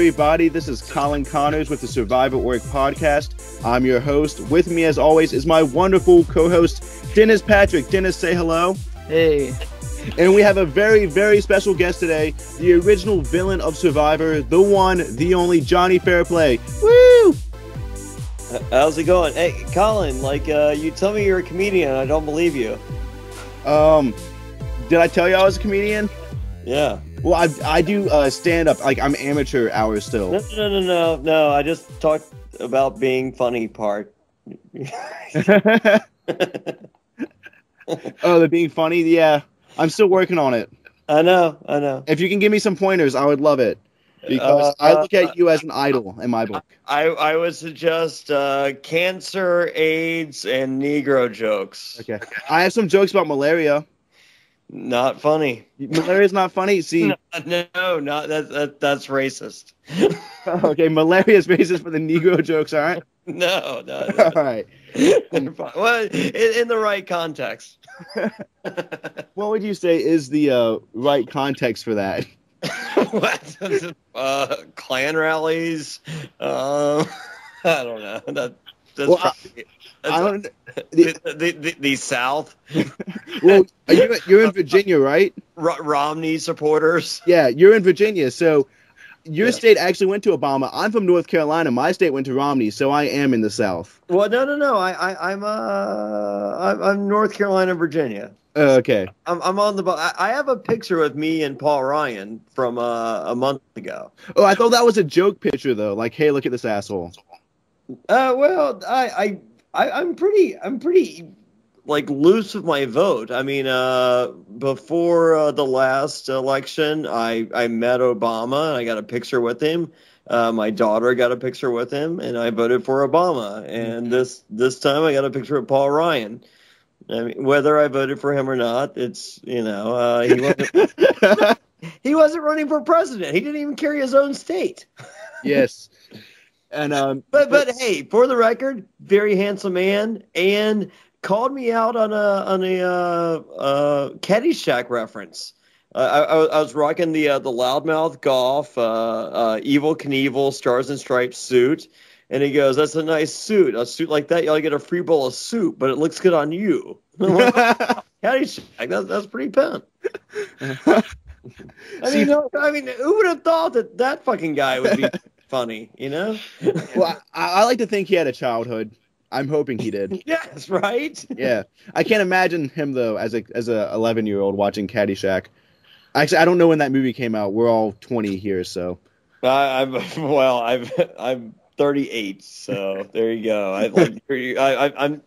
everybody. This is Colin Connors with the Survivor.org podcast. I'm your host. With me, as always, is my wonderful co-host, Dennis Patrick. Dennis, say hello. Hey. And we have a very, very special guest today, the original villain of Survivor, the one, the only Johnny Fairplay. Woo! How's it going? Hey, Colin, you tell me you're a comedian, I don't believe you. Did I tell you I was a comedian? Yeah. Well, I do stand-up, I'm amateur hours still. No, I just talked about being funny part. Oh, the being funny? Yeah. I'm still working on it. I know. If you can give me some pointers, I would love it. Because I look at you as an idol in my book. I would suggest cancer, AIDS, and Negro jokes. Okay. I have some jokes about malaria. Not funny. Malaria's not funny? See? No, not that's racist. Okay, malaria's racist, but the Negro jokes aren't? No. All right. Well, in the right context. What would you say is the right context for that? What? Klan rallies? I don't know. I don't. The South. Well, you're in Virginia, right? Romney supporters. Yeah, you're in Virginia, so your state actually went to Obama. I'm from North Carolina. My state went to Romney, so I am in the South. Well, no. I'm North Carolina, Virginia. Okay. I'm on the. I have a picture of me and Paul Ryan from a month ago. Oh, I thought that was a joke picture though. Like, hey, look at this asshole. Well, I'm pretty like loose with my vote. I mean, before the last election, I met Obama. I got a picture with him. My daughter got a picture with him, and I voted for Obama. And this time, I got a picture of Paul Ryan. I mean, whether I voted for him or not, it's he wasn't he wasn't running for president. He didn't even carry his own state. Yes. And but hey, for the record, very handsome man, and called me out on a Caddyshack reference. I was rocking the loudmouth golf Evel Knievel Stars and Stripes suit, and he goes, "That's a nice suit. A suit like that, you ought to get a free bowl of soup, but it looks good on you." Caddyshack, that's pretty pimp. I mean, who would have thought that fucking guy would be funny, you know? Well, I like to think he had a childhood. I'm hoping he did. Yes, right? Yeah. I can't imagine him, though, as a 11-year-old watching Caddyshack. Actually, I don't know when that movie came out. We're all 20 here, so. I'm 38, so there you go.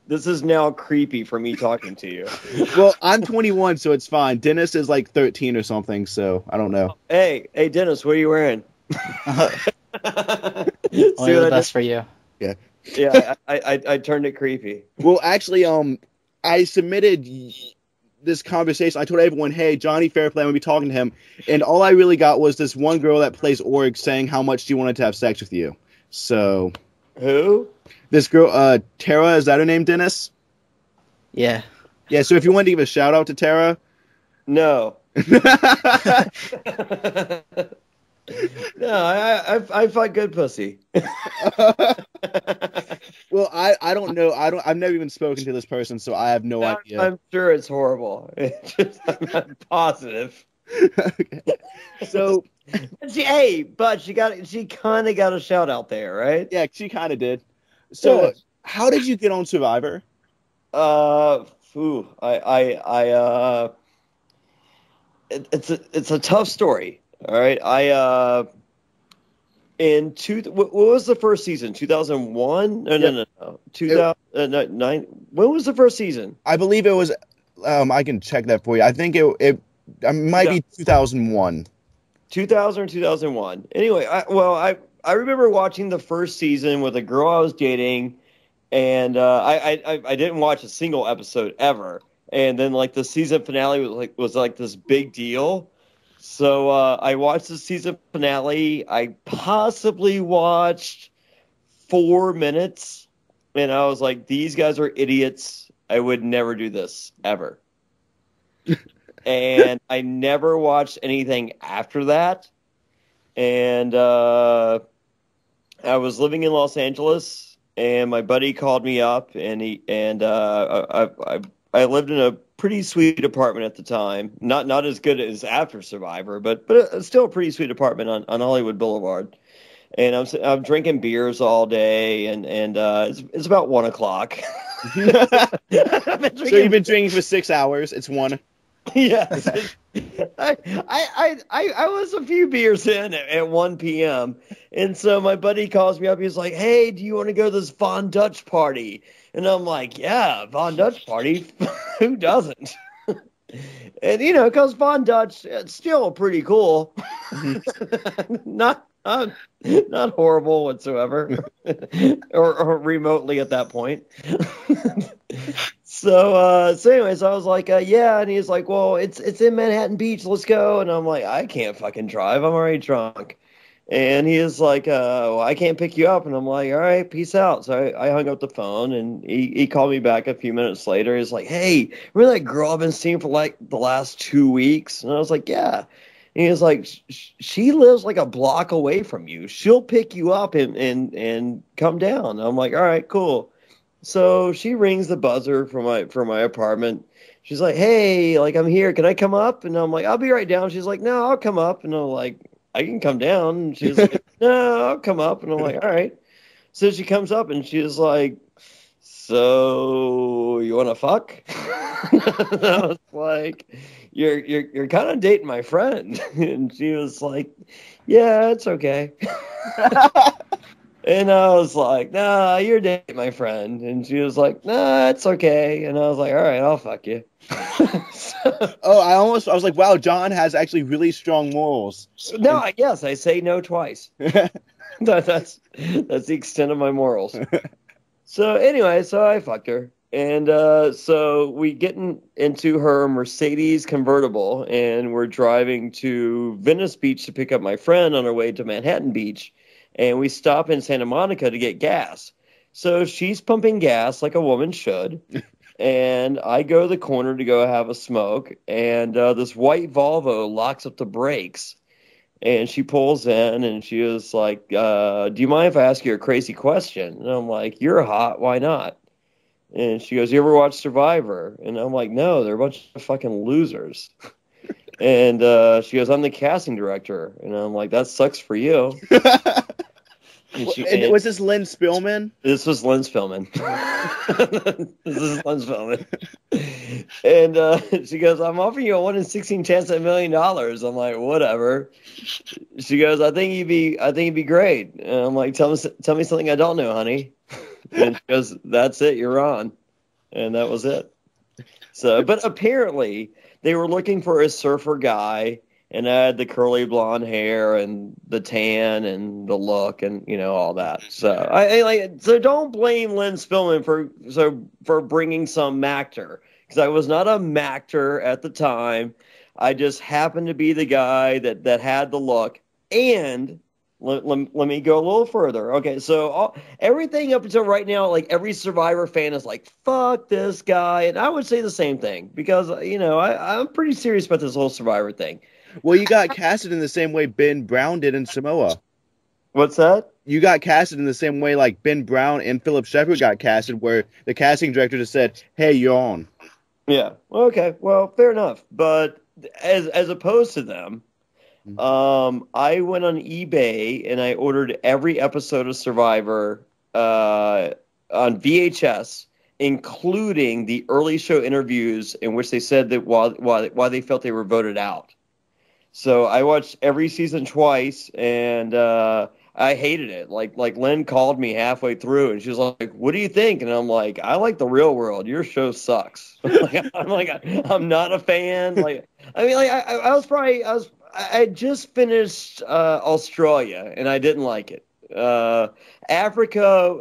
This is now creepy for me talking to you. Well, I'm 21, so it's fine. Dennis is like 13 or something, so I don't know. Hey, Dennis, what are you wearing? Only the best for you. Yeah. Yeah, I turned it creepy. Well, actually, I submitted this conversation. I told everyone, hey, Johnny Fairplay, I'm going to be talking to him. And all I really got was this one girl that plays org saying how much she wanted to have sex with you. So. Who? This girl, Tara, is that her name, Dennis? Yeah. Yeah, so if you wanted to give a shout out to Tara. No. No, I fuck good pussy. Well, I don't know. I've never even spoken to this person, so I have no idea. I'm sure it's horrible. I'm positive. Okay. So, but she kind of got a shout out there, right? Yeah, she kind of did. So, yeah. How did you get on Survivor? It's a tough story. All right, what was the first season? 2001? No. 2009. When was the first season? I believe it was. I can check that for you. I think it might be 2001. 2000 or 2001. Anyway, I remember watching the first season with a girl I was dating, and I didn't watch a single episode ever. And then like the season finale was like this big deal. So I watched the season finale. I possibly watched 4 minutes, and I was like, these guys are idiots. I would never do this, ever. And I never watched anything after that. and I was living in Los Angeles, and my buddy called me up, and I lived in a pretty sweet apartment at the time. Not as good as after Survivor, but still a pretty sweet apartment on Hollywood Boulevard. And I'm drinking beers all day, and it's about 1 o'clock. So you've been drinking for 6 hours. It's 1. Yes. I was a few beers in at 1 p.m. And so my buddy calls me up. He's like, "Hey, do you want to go to this Von Dutch party?" And I'm like, "Yeah, Von Dutch party. Who doesn't?" And, because Von Dutch, it's still pretty cool. Not horrible whatsoever, or remotely at that point. So anyways, I was like, yeah, and he's like, well, it's in Manhattan Beach, let's go. And I'm like, I can't fucking drive, I'm already drunk. And he is like, well, I can't pick you up. And I'm like, all right, peace out. So I hung up the phone, and he called me back a few minutes later. He's like, hey, remember that girl I've been seeing for like the last 2 weeks? And I was like, yeah. And he was like, she lives like a block away from you. She'll pick you up and come down. And I'm like, all right, cool. So she rings the buzzer for my apartment. She's like, hey, like, I'm here. Can I come up? And I'm like, I'll be right down. She's like, no, I'll come up. And I'm like, I can come down. And she's like, no, I'll come up. And I'm like, all right. So she comes up, and she's like, so you want to fuck? And I was like, you're kind of dating my friend. And she was like, yeah, it's okay. And I was like, nah, you're dating my friend. And she was like, nah, it's okay. And I was like, all right, I'll fuck you. Oh, I was like, wow, John has actually really strong morals. No, yes, I say no twice. That's the extent of my morals. So anyway, so I fucked her. And so we get into her Mercedes convertible, and we're driving to Venice Beach to pick up my friend on our way to Manhattan Beach. And we stop in Santa Monica to get gas. So she's pumping gas like a woman should. And I go to the corner to go have a smoke. And this white Volvo locks up the brakes. And she pulls in, and she was like, do you mind if I ask you a crazy question? And I'm like, you're hot, why not? And she goes, you ever watch Survivor? And I'm like, no, they're a bunch of fucking losers. And she goes, I'm the casting director. And I'm like, that sucks for you. And was this Lynn Spillman? This was Lynn Spillman. This is Lynn Spillman. And she goes, I'm offering you a 1 in 16 chance at $1 million. I'm like, whatever. She goes, I think you'd be great. And I'm like, tell me something I don't know, honey. And she goes, that's it, you're on. And that was it. So, but apparently they were looking for a surfer guy, and I had the curly blonde hair and the tan and the look and, all that. So so don't blame Lynn Spillman for bringing some actor, because I was not a actor at the time. I just happened to be the guy that had the look. And let me go a little further. Okay, so everything up until right now, like every Survivor fan is like, fuck this guy. And I would say the same thing, because, I'm pretty serious about this whole Survivor thing. Well, you got casted in the same way Ben Brown did in Samoa. What's that? You got casted in the same way like Ben Brown and Philip Shepard got casted, where the casting director just said, hey, you're on. Yeah. Okay. Well, fair enough. But as opposed to them, I went on eBay and I ordered every episode of Survivor on VHS, including the early show interviews in which they said that why they felt they were voted out. So I watched every season twice, and I hated it. Like Lynn called me halfway through, and she was like, "What do you think?" And I'm like, "I like the real world. Your show sucks." I'm not a fan. I had just finished Australia, and I didn't like it. Africa,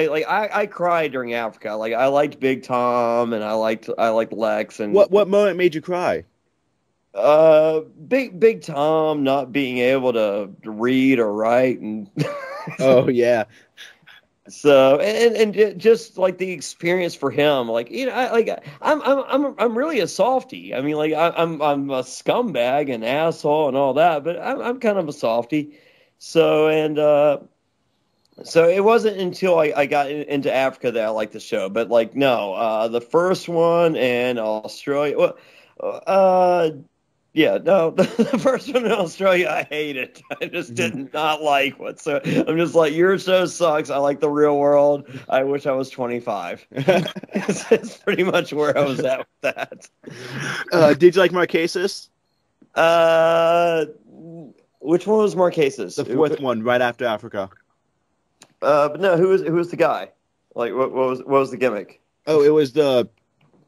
I cried during Africa. Like, I liked Big Tom, and I liked Lex. And what moment made you cry? Big Tom not being able to read or write, and oh yeah. So just like the experience for him, like I'm really a softie. I mean, like I'm a scumbag and asshole and all that, but I'm kind of a softie. So so it wasn't until I got into Africa that I liked the show. But like no, the first one in Australia, well, uh, yeah, no, the first one in Australia, I hate it. I just did not like whatsoever. I'm just like, your show sucks. I like the real world. I wish I was 25. It's pretty much where I was at with that. Did you like Marquesas? Uh, which one was Marquesas? The fourth one, right after Africa. But no, who was the guy? Like, what was the gimmick? Oh, it was the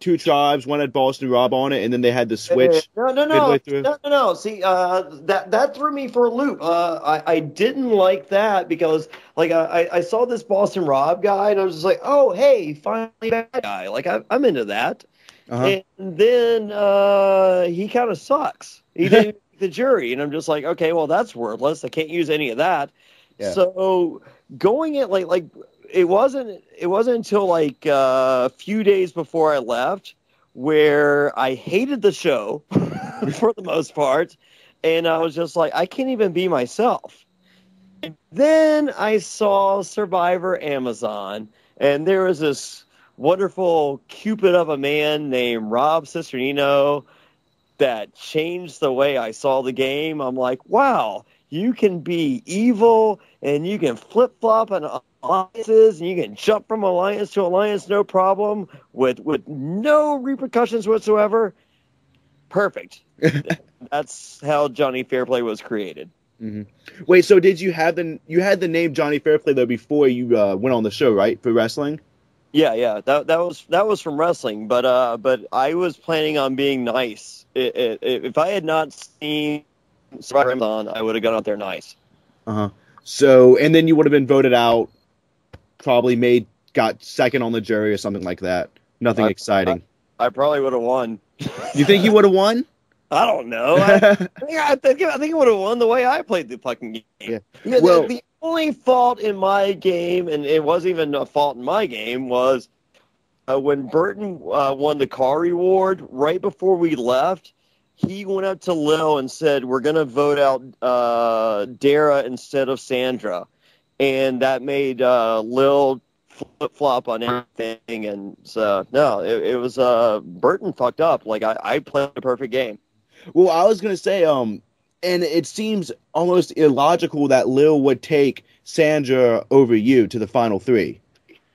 two tribes. One had Boston Rob on it, and then they had the switch. No. See, that threw me for a loop. I didn't like that because, like, I saw this Boston Rob guy, and I was just like, oh, hey, finally that guy. Like, I'm into that. Uh-huh. And then he kind of sucks. He didn't make the jury, and I'm just like, okay, well, that's worthless. I can't use any of that. Yeah. So going it like it wasn't until like a few days before I left where I hated the show for the most part, and I was just like, I can't even be myself. And then I saw Survivor Amazon, and there was this wonderful cupid of a man named Rob Cisternino that changed the way I saw the game. I'm like, wow, you can be evil and you can flip-flop on alliances and you can jump from alliance to alliance no problem with no repercussions whatsoever. Perfect. That's how Johnny Fairplay was created. Mm-hmm. Wait, so did you had the name Johnny Fairplay though before you went on the show, right, for wrestling? Yeah. That was from wrestling, but I was planning on being nice. If I had not seen Survivor Amazon, I would have gone out there nice. Uh-huh. So, and then you would have been voted out, probably got second on the jury or something like that. Nothing exciting. I probably would have won. You think you would have won? I don't know. I think I would have won the way I played the fucking game. Yeah. Well, the only fault in my game, and it wasn't even a fault in my game, was when Burton won the car reward right before we left. He went up to Lil and said, we're going to vote out Dara instead of Sandra. And that made Lil flip-flop on everything. And so, no, it was Burton fucked up. Like, I played a perfect game. Well, I was going to say, and it seems almost illogical that Lil would take Sandra over you to the final three.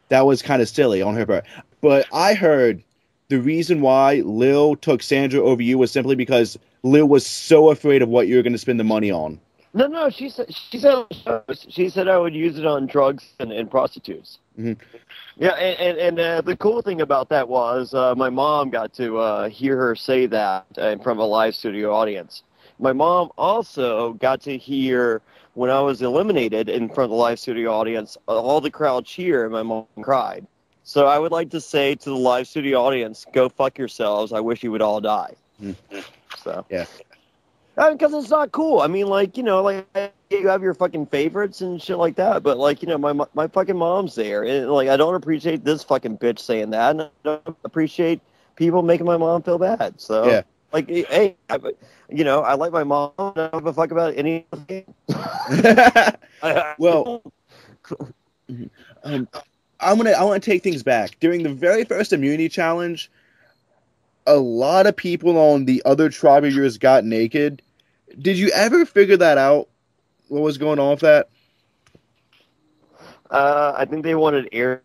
That was kind of silly on her part. But I heard the reason why Lil took Sandra over you was simply because Lil was so afraid of what you were going to spend the money on. No. She said I would use it on drugs and prostitutes. Mm-hmm. Yeah, and the cool thing about that was my mom got to hear her say that in front of a live studio audience. My mom also got to hear when I was eliminated in front of the live studio audience, all the crowd cheer, and my mom cried. So I would like to say to the live studio audience, go fuck yourselves. I wish you would all die. Mm-hmm. So yeah. Because it's not cool. I mean, like, you know, like you have your fucking favorites and shit like that, but like, you know, my fucking mom's there, and like I don't appreciate this fucking bitch saying that, and I don't appreciate people making my mom feel bad. So yeah. Like, hey, you know, I like my mom. I don't give a fuck about any of the game. Well, I want to take things back. During the very first immunity challenge, a lot of people on the other tribe of yours got naked. Did you ever figure that out? What was going on with that? I think they wanted air.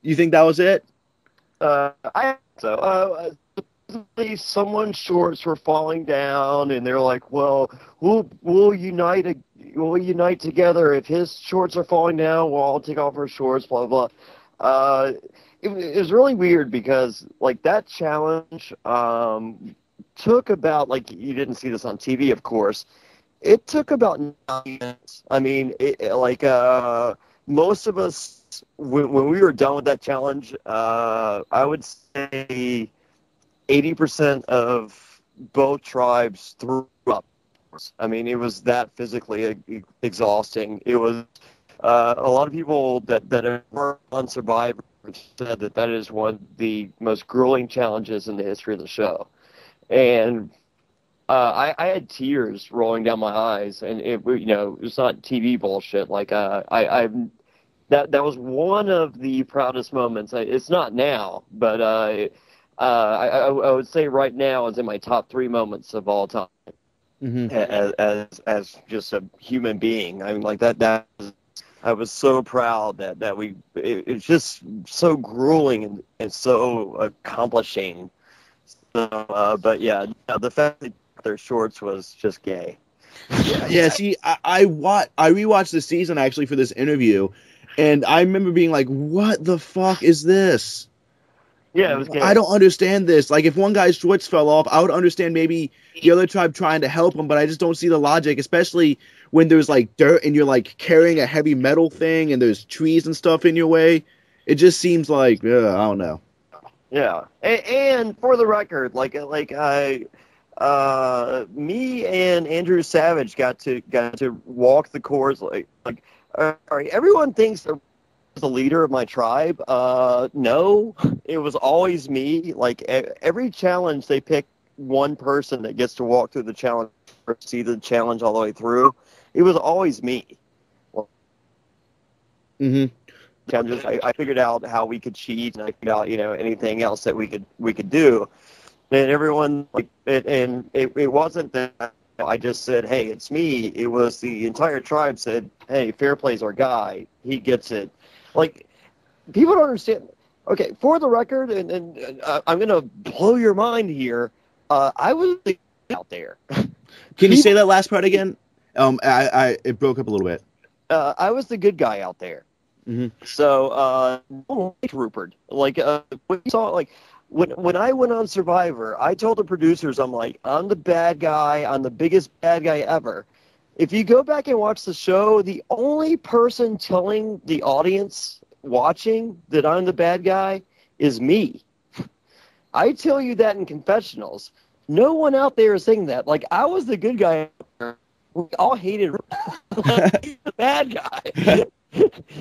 You think that was it? I think so. Someone's shorts were falling down, and they're like, "Well, we'll unite together. If his shorts are falling down, we'll all take off our shorts." Blah blah. It was really weird because like that challenge took about, like, you didn't see this on TV, of course. It took about 9 minutes. I mean, most of us when we were done with that challenge, I would say 80% of both tribes threw up. I mean, it was that physically exhausting. It was A lot of people that have worked on Survivor said that is one of the most grueling challenges in the history of the show. And I had tears rolling down my eyes, and it was not TV bullshit. Like that was one of the proudest moments. It's not now, but I would say right now is in my top 3 moments of all time. Mm-hmm. As just a human being. I mean, like that I was so proud that it's just so grueling and so accomplishing. So, but yeah, the fact that their shorts was just gay. Yeah, see, I rewatched the season actually for this interview, and I remember being like, "What the fuck is this?" Yeah, it was gay. I don't understand this. Like, if one guy's shorts fell off, I would understand maybe the other tribe trying to help him, but I just don't see the logic, especially when there's like dirt and you're like carrying a heavy metal thing and there's trees and stuff in your way. It just seems like, I don't know. Yeah, and for the record, me and Andrew Savage got to walk the course. Like, all right, everyone thinks they're the leader of my tribe. No, it was always me. Like every challenge, they pick one person that gets to walk through the challenge or see the challenge all the way through. It was always me. Mm-hmm. I figured out how we could cheat, and I figured out anything else that we could do. And everyone it wasn't that I just said, hey, it's me. It was the entire tribe said, hey, Fairplay's our guy. He gets it. Like, people don't understand. Okay, for the record, and I'm going to blow your mind here, I was the out there. Can you say that last part again? It broke up a little bit. I was the good guy out there. Mm-hmm. So, like Rupert. Like, when you saw, like, when I went on Survivor, I told the producers, I'm like, I'm the bad guy. I'm the biggest bad guy ever. If you go back and watch the show, the only person telling the audience watching that I'm the bad guy is me. I tell you that in confessionals. No one out there is saying that. Like, I was the good guy. We all hated the bad guy.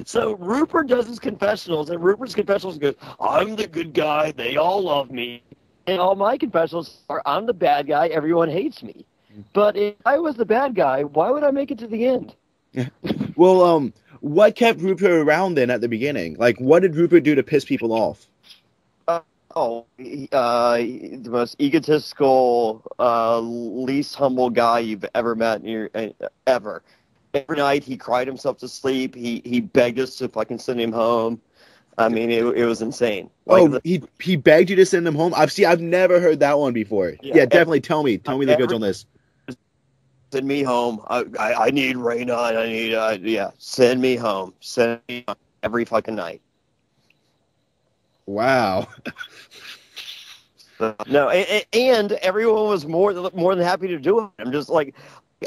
So Rupert does his confessionals, and Rupert's confessionals goes, I'm the good guy. They all love me. And all my confessionals are, I'm the bad guy. Everyone hates me. But if I was the bad guy, why would I make it to the end? Well, what kept Rupert around then at the beginning? Like, what did Rupert do to piss people off? The most egotistical, least humble guy you've ever met ever. Every night he cried himself to sleep. He begged us to fucking send him home. I mean, it was insane. Like, he begged you to send him home? I've never heard that one before. Yeah, definitely tell me the goods on this. Send me home. I need Raina. I need send me home. Send me home every fucking night. Wow. No, and everyone was more than happy to do it. I'm just like,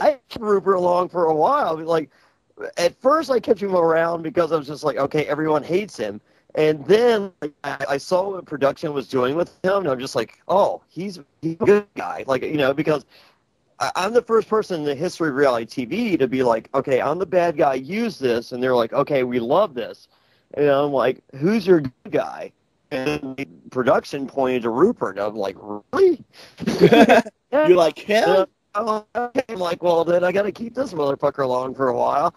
I kept Rupert along for a while. Like, at first I kept him around because I was just like, okay, everyone hates him. And then I saw what production was doing with him, and I'm just like, oh, he's a good guy. Like, because I'm the first person in the history of reality TV to be like, okay, I'm the bad guy, use this. And they're like, okay, we love this. And I'm like, who's your good guy? And the production pointed to Rupert. I'm like, really? You're like him? I'm like, well, then I got to keep this motherfucker along for a while.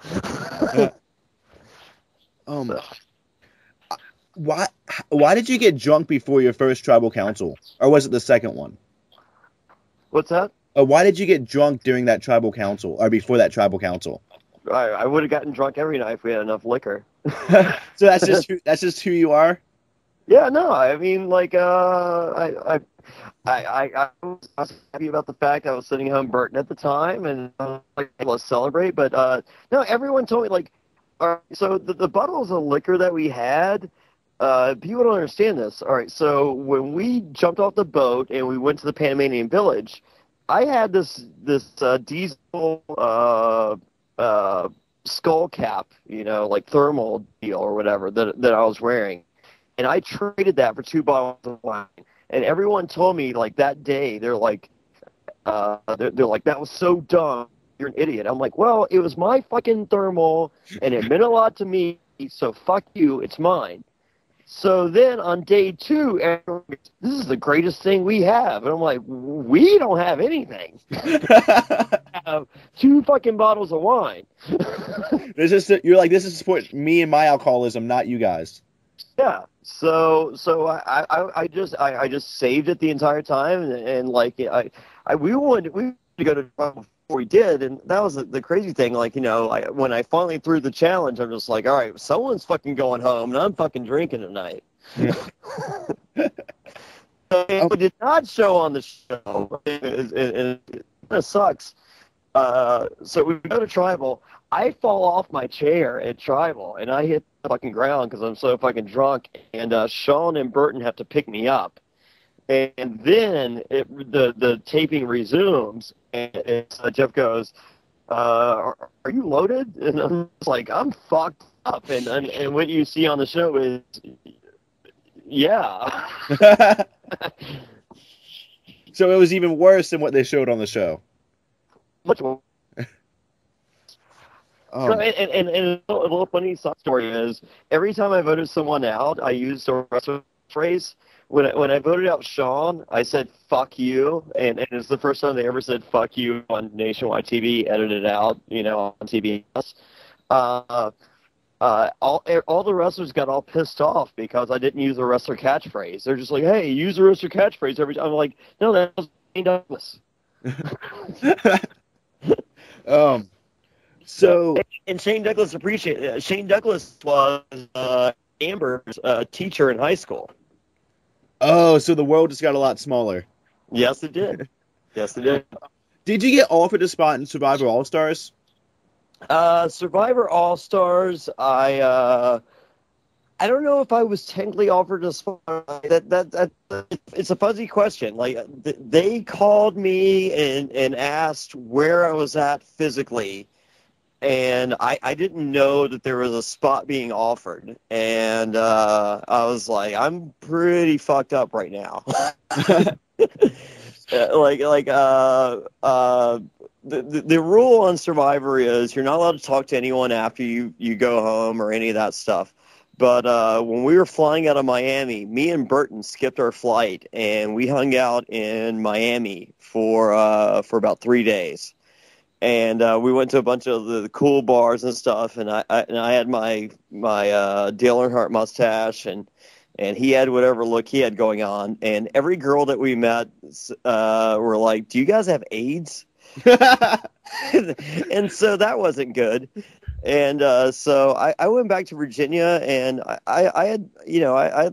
Why did you get drunk before your first tribal council? Or was it the second one? What's that? Why did you get drunk during that tribal council, or before that tribal council? I would have gotten drunk every night if we had enough liquor. So that's just who you are? Yeah, no, I mean, like, I was happy about the fact I was sitting home Burton at the time, and let's celebrate. But no, everyone told me, like, so the bottles of liquor that we had, people don't understand this. All right, so when we jumped off the boat and we went to the Panamanian village, I had this diesel skull cap, like thermal deal or whatever that I was wearing. And I traded that for 2 bottles of wine. And everyone told me, like, that day, they're like, that was so dumb. you're an idiot. I'm like, well, it was my fucking thermal, and it meant a lot to me, so fuck you, it's mine. So then on day 2, everyone goes, this is the greatest thing we have. And I'm like, we don't have anything. We have 2 fucking bottles of wine. You're like, this is to support me and my alcoholism, not you guys. Yeah. So I just saved it the entire time, and like we wanted to go to trial before we did, and that was the crazy thing. Like, when I finally threw the challenge, I'm just like, all right, someone's fucking going home, and I'm fucking drinking tonight. It did not show on the show, and it kind of sucks. So we go to tribal. I fall off my chair at tribal, and I hit the fucking ground because I'm so fucking drunk. And Sean and Burton have to pick me up. And then the taping resumes, and Jeff goes, "Are you loaded?" And I'm just like, "I'm fucked up." And what you see on the show is, yeah. So it was even worse than what they showed on the show. Much more. And a little funny side story is, every time I voted someone out, I used a wrestler phrase. When I voted out Sean, I said "fuck you," and it's the first time they ever said "fuck you" on nationwide TV, edited out, on TBS. All the wrestlers got all pissed off because I didn't use a wrestler catchphrase. They're just like, "Hey, use a wrestler catchphrase every time." I'm like, "No, that was Shane Douglas." So and Shane Douglas appreciated. Shane Douglas was Amber's teacher in high school. Oh, so the world just got a lot smaller. Yes, it did. Yes, it did. Did you get offered a spot in Survivor All Stars? Survivor All Stars, I don't know if I was technically offered a spot. That it's a fuzzy question. Like, they called me and asked where I was at physically, and I didn't know that there was a spot being offered, and I was like, I'm pretty fucked up right now. The rule on Survivor is you're not allowed to talk to anyone after you go home or any of that stuff. But when we were flying out of Miami, me and Burton skipped our flight, and we hung out in Miami for about 3 days. And we went to a bunch of the cool bars and stuff, and I had my Dale Earnhardt mustache, and he had whatever look he had going on. And every girl that we met were like, "Do you guys have AIDS?" And so that wasn't good. And so I went back to Virginia, and I had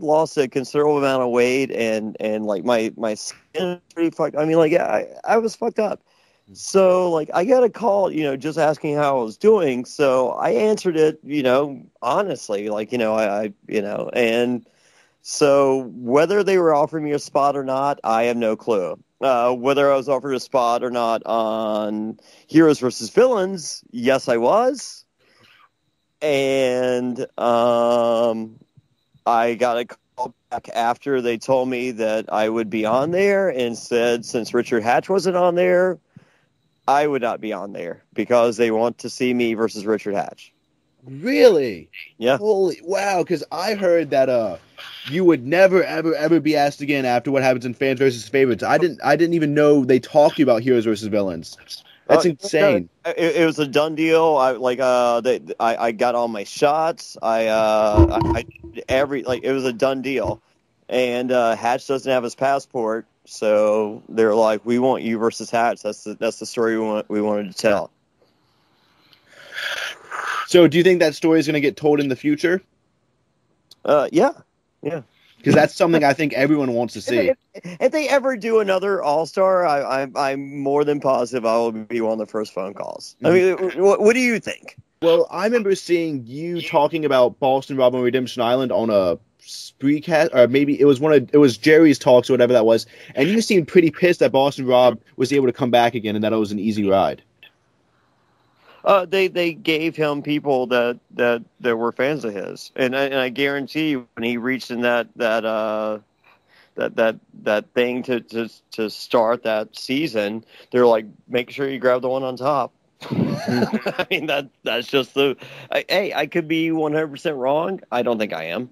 lost a considerable amount of weight, and like my skin was pretty fucked. I mean, like, I was fucked up. So, like, I got a call, just asking how I was doing. So I answered it, honestly, like, and so whether they were offering me a spot or not, I have no clue. Whether I was offered a spot or not on Heroes versus Villains, yes, I was. And I got a call back after they told me that I would be on there, and said since Richard Hatch wasn't on there, I would not be on there because they want to see me versus Richard Hatch. Really? Yeah. Holy wow! Because I heard that you would never ever be asked again after what happens in Fans versus Favorites. I didn't even know they talked to you about Heroes versus Villains. That's insane. It was a done deal. I got all my shots. It was a done deal. And Hatch doesn't have his passport, so they're like, "We want you versus Hatch." That's the story we wanted to tell. So, do you think that story is going to get told in the future? Yeah. Because that's something I think everyone wants to see. If they ever do another All-Star, I'm more than positive I will be one of the first phone calls. I mean, what do you think? Well, I remember seeing you talking about Boston Rob on Redemption Island on a Spreecast, or maybe it was Jerry's Talks or whatever that was, and you seemed pretty pissed that Boston Rob was able to come back again and that it was an easy ride. They gave him people that were fans of his, and I guarantee you, when he reached in that thing to start that season, they're like, make sure you grab the one on top. I mean, that's just hey, I could be 100% wrong. I don't think I am.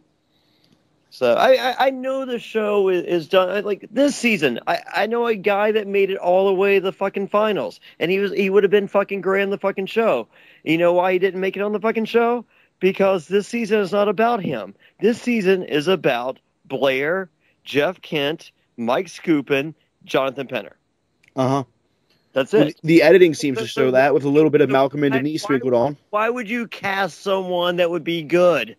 So I know the show is done. Like this season, I know a guy that made it all the way to the fucking finals, and he would have been fucking great on the fucking show. You know why he didn't make it on the fucking show? Because this season is not about him. This season is about Blair, Jeff Kent, Mike Skupin, Jonathan Penner. Uh-huh. That's it. The editing seems to show that with a little bit of Malcolm and Denise sprinkled on. Why would you cast someone that would be good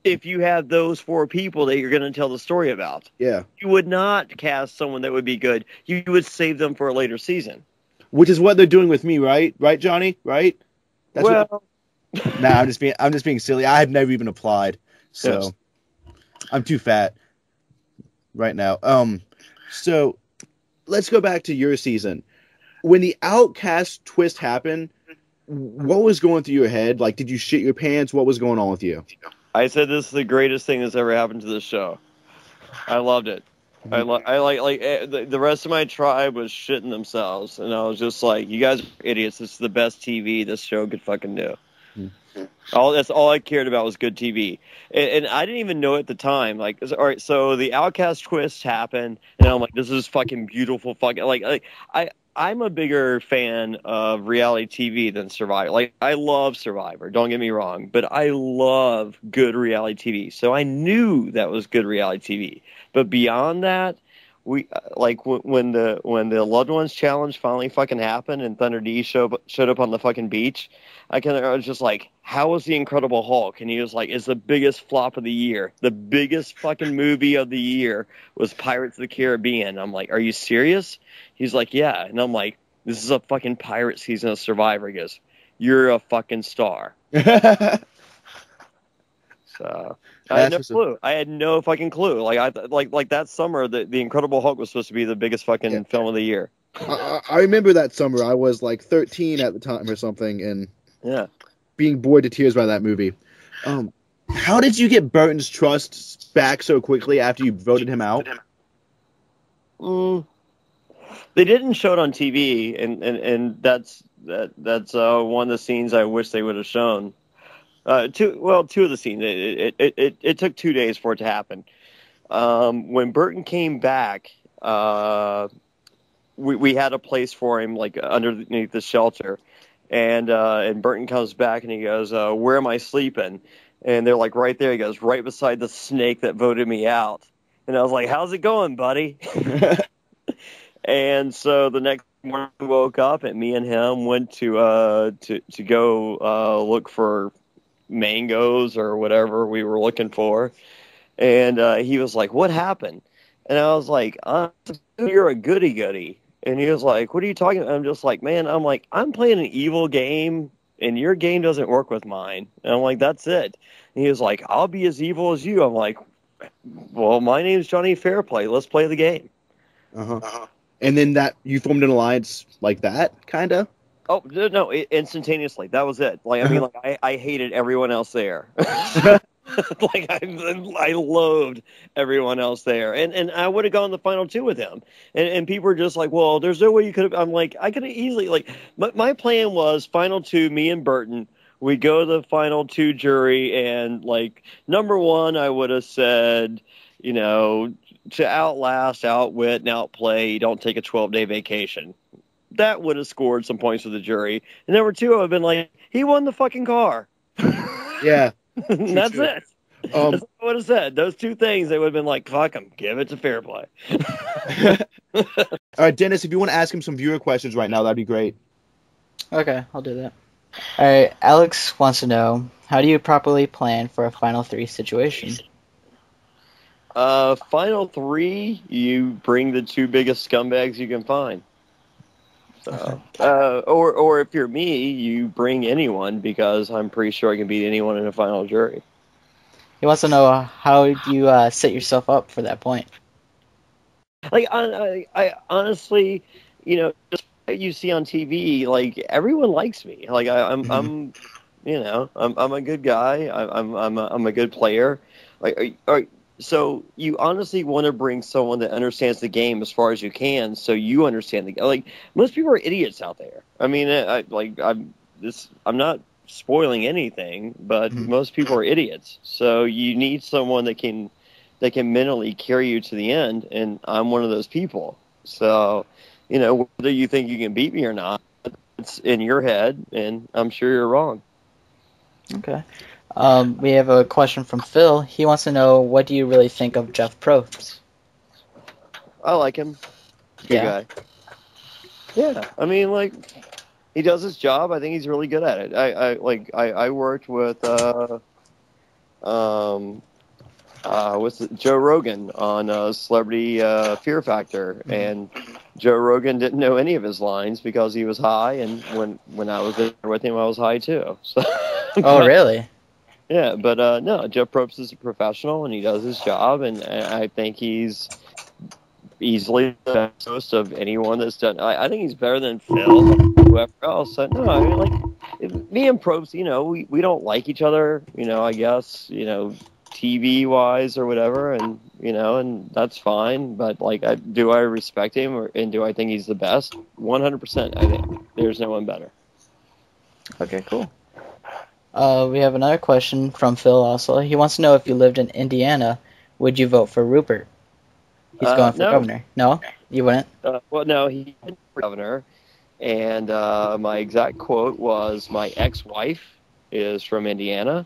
if you have those four people that you're going to tell the story about? Yeah. You would not cast someone that would be good. You would save them for a later season. Which is what they're doing with me, right? Right, Johnny? Right? Well, nah, I'm just being silly. I have never even applied, so yes. I'm too fat right now. So let's go back to your season. When the Outcast twist happened, what was going through your head? Like, did you shit your pants? What was going on with you? I said this is the greatest thing that's ever happened to this show. I loved it. I like the rest of my tribe was shitting themselves, and I was just like, "You guys are idiots. This is the best TV this show could fucking do." That's all I cared about was good TV, and I didn't even know at the time. Like, all right, so the Outcast twist happened, and I'm like, "This is fucking beautiful." Fucking I'm a bigger fan of reality TV than Survivor. Like, I love Survivor, don't get me wrong, but I love good reality TV. So I knew that was good reality TV. But beyond that, we when the Loved Ones Challenge finally fucking happened and Thunder D showed up on the fucking beach, I was just like, how was The Incredible Hulk? And he was like, it's the biggest flop of the year. The biggest fucking movie of the year was Pirates of the Caribbean. I'm like, are you serious? He's like, yeah. And I'm like, this is a fucking pirate season of Survivor. He goes, you're a fucking star. So I had no clue. I had no fucking clue. Like that summer, the Incredible Hulk was supposed to be the biggest fucking film of the year. I remember that summer. I was like 13 at the time or something, and being bored to tears by that movie. How did you get Burton's trust back so quickly after you voted him out? They didn't show it on TV, and that's one of the scenes I wish they would have shown. Two of the scenes. It took 2 days for it to happen. When Burton came back, we had a place for him like underneath the shelter, and Burton comes back and he goes, "Where am I sleeping?" And they're like, "Right there." He goes, "Right beside the snake that voted me out." And I was like, "How's it going, buddy?" And so the next morning we woke up and me and him went to go look for mangoes or whatever we were looking for. And he was like, "What happened?" And I was like, "You're a goody-goody." And he was like, "What are you talking about?" I'm just like, "Man," I'm playing an evil game and your game doesn't work with mine. And I'm like, "That's it." And he was like, "I'll be as evil as you." I'm like, "Well, my name's Johnny Fairplay. Let's play the game." And then that you formed an alliance like that, kind of? Oh, no, instantaneously. That was it. Like, I mean, like, I hated everyone else there. Like, I loathed everyone else there. And I would have gone the final two with him. And people were just like, well, there's no way you could have. I'm like, I could have easily, like, my plan was final two, me and Burton. We go to the final two jury, and, like, number one, I would have said, you know, to outlast, outwit, and outplay, don't take a 12-day vacation. That would have scored some points with the jury. And number two, I would have been like, he won the fucking car. Yeah. That's it. That's what I would have said. Those two things, they would have been like, fuck him, give it to Fairplay. All right, Dennis, if you want to ask him some viewer questions right now, that'd be great. Okay, I'll do that. All right, Alex wants to know, how do you properly plan for a Final Three situation? Final three, you bring the two biggest scumbags you can find. So, or if you're me, you bring anyone, because I'm pretty sure I can beat anyone in a final jury. He wants to know, how do you set yourself up for that point? Like, I honestly, you know, just what you see on TV, like, everyone likes me. Like, I'm you know, I'm a good guy. I'm a good player. Like, So you honestly want to bring someone that understands the game as far as you can, so you understand the game. Like, most people are idiots out there. I mean, I'm not spoiling anything, but Mhm. most people are idiots. So you need someone that can mentally carry you to the end, and I'm one of those people. So, whether you think you can beat me or not, it's in your head, and I'm sure you're wrong. Okay. We have a question from Phil. He wants to know, what do you really think of Jeff Probst? I like him. Good Yeah. guy. Yeah, I mean, like, he does his job. I think he's really good at it. I worked with what's it, Joe Rogan on Celebrity Fear Factor, and Joe Rogan didn't know any of his lines because he was high, and when I was there with him, I was high too. So, Oh, really? yeah, but no, Jeff Probst is a professional and he does his job, and I think he's easily the best host of anyone that's done. I think he's better than Phil, whoever else. So, no, I mean, like, me and Probst, we don't like each other, I guess, TV wise or whatever, and that's fine. But like, do I respect him, and do I think he's the best? 100%. I think there's no one better. Okay, cool. We have another question from Phil also. He wants to know, if you lived in Indiana, would you vote for Rupert? He's going for No. governor. No? You wouldn't? Well, no, he is governor, and my exact quote was, "My ex-wife is from Indiana,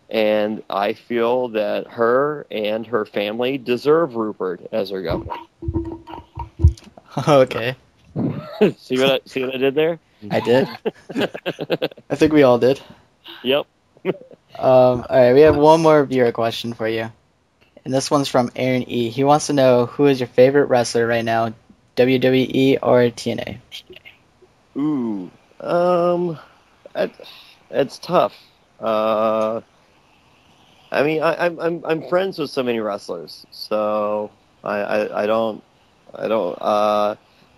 and I feel that her and her family deserve Rupert as their governor." Okay. see what I did there? I did. I think we all did. Yep. Alright, we have one more viewer question for you. And this one's from Aaron E. He wants to know, who is your favorite wrestler right now, WWE or TNA? Ooh. It's tough. I mean, I'm friends with so many wrestlers, so I don't.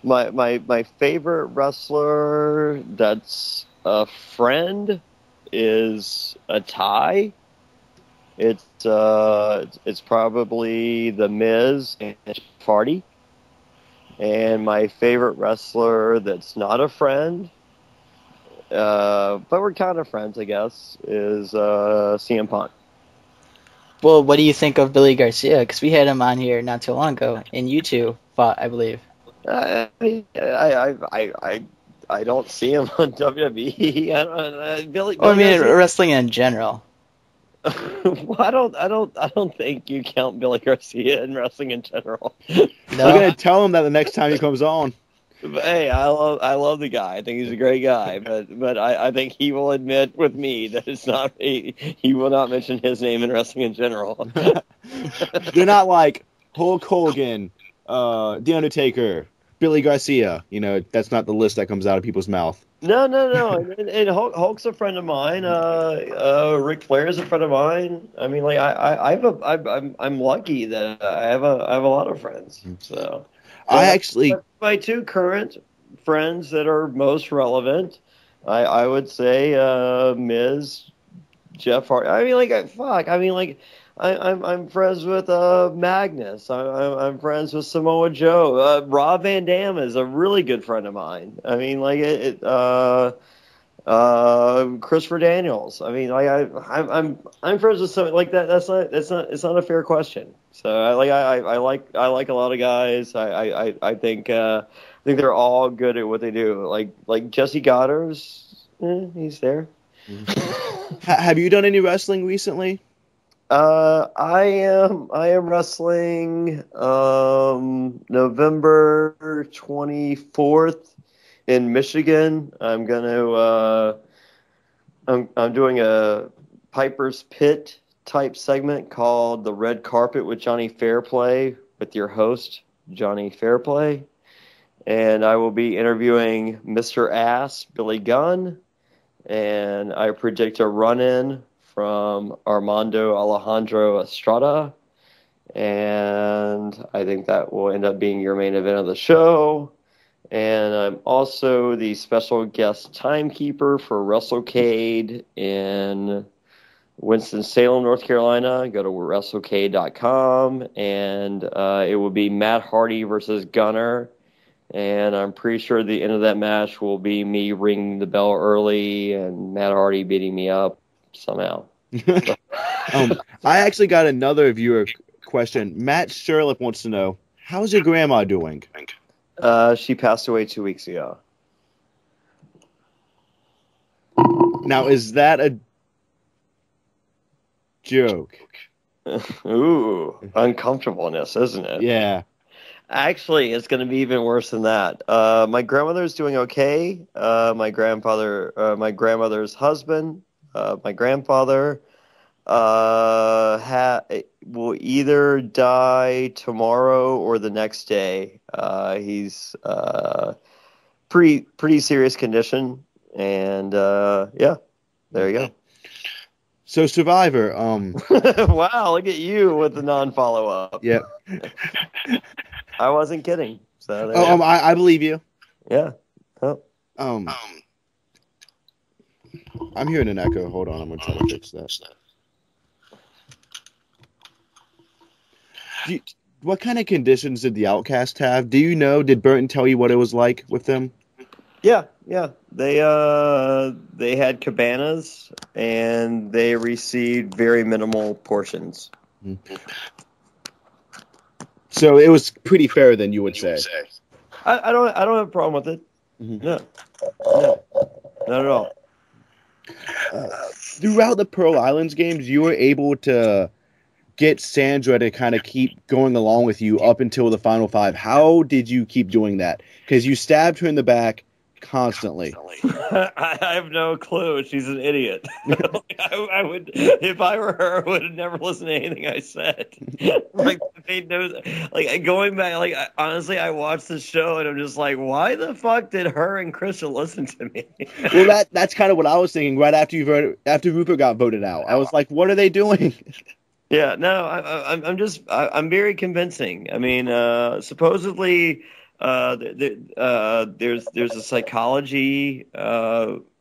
My favorite wrestler that's a friend is a tie. It's probably The Miz and Jeff Hardy. And my favorite wrestler that's not a friend, but we're kind of friends, I guess, is CM Punk. Well, what do you think of Billy Garcia? Because we had him on here not too long ago, and you two fought, I believe. I don't see him on WWE. I mean, wrestling in general. Well, I don't think you count Billy Garcia in wrestling in general. No? I'm gonna tell him that the next time he comes on. But, hey, I love the guy. I think he's a great guy. But I think he will admit with me that it's not he will not mention his name in wrestling in general. They're not like Hulk Hogan, The Undertaker, Billy Garcia. That's not the list that comes out of people's mouth. No. And Hulk's a friend of mine. Ric Flair is a friend of mine. I mean, like, I'm lucky that I have a lot of friends. So my two current friends that are most relevant, I would say Miz, Jeff Hardy. I mean, like, fuck. I mean, like, I'm friends with Magnus. I'm friends with Samoa Joe. Rob Van Dam is a really good friend of mine. I mean, like, Christopher Daniels. I mean, like, I'm friends with some like that. It's not a fair question. So I like a lot of guys. I think they're all good at what they do. Like Jesse Goddard's, he's there. Have you done any wrestling recently? I am wrestling November 24th in Michigan. I'm doing a Piper's Pit type segment called The Red Carpet with Johnny Fairplay with your host, Johnny Fairplay. And I will be interviewing Mr. Ass, Billy Gunn, and I predict a run-in from Armando Alejandro Estrada, and I think that will end up being your main event of the show. And I'm also the special guest timekeeper for WrestleCade in Winston-Salem, North Carolina. Go to WrestleK.com, and it will be Matt Hardy versus Gunner. And I'm pretty sure the end of that match will be me ringing the bell early and Matt Hardy beating me up somehow. I actually got another viewer question. Matt Sherliff wants to know, how's your grandma doing? She passed away 2 weeks ago. Now, is that a joke? Ooh, uncomfortableness, isn't it? Yeah. Actually, it's going to be even worse than that. My grandmother's doing okay. My grandmother's husband, my grandfather, will either die tomorrow or the next day. He's pretty serious condition, and yeah, there you go. So Survivor, Wow, look at you with the non-follow-up. Yep. I wasn't kidding. So I believe you. Yeah. Oh. I'm hearing an echo. Hold on, I'm gonna try to fix that. What kind of conditions did the Outcast have? Do you know? Did Burton tell you what it was like with them? Yeah. They had cabanas and they received very minimal portions. So it was pretty fair, then, you would say. I don't have a problem with it. Mm-hmm. No, not at all. Throughout the Pearl Islands games, you were able to get Sandra to kind of keep going along with you up until the final 5. How did you keep doing that? Because you stabbed her in the back constantly. I have no clue. She's an idiot. I would, if I were her, I would have never listened to anything I said. Like they know, like going back. Honestly, I watched the show and I'm just like, why the fuck did her and Crystal listen to me? Well, that's kind of what I was thinking right after after Rupert got voted out. I was like, what are they doing? Yeah, no, I'm very convincing. I mean, supposedly. There's a psychology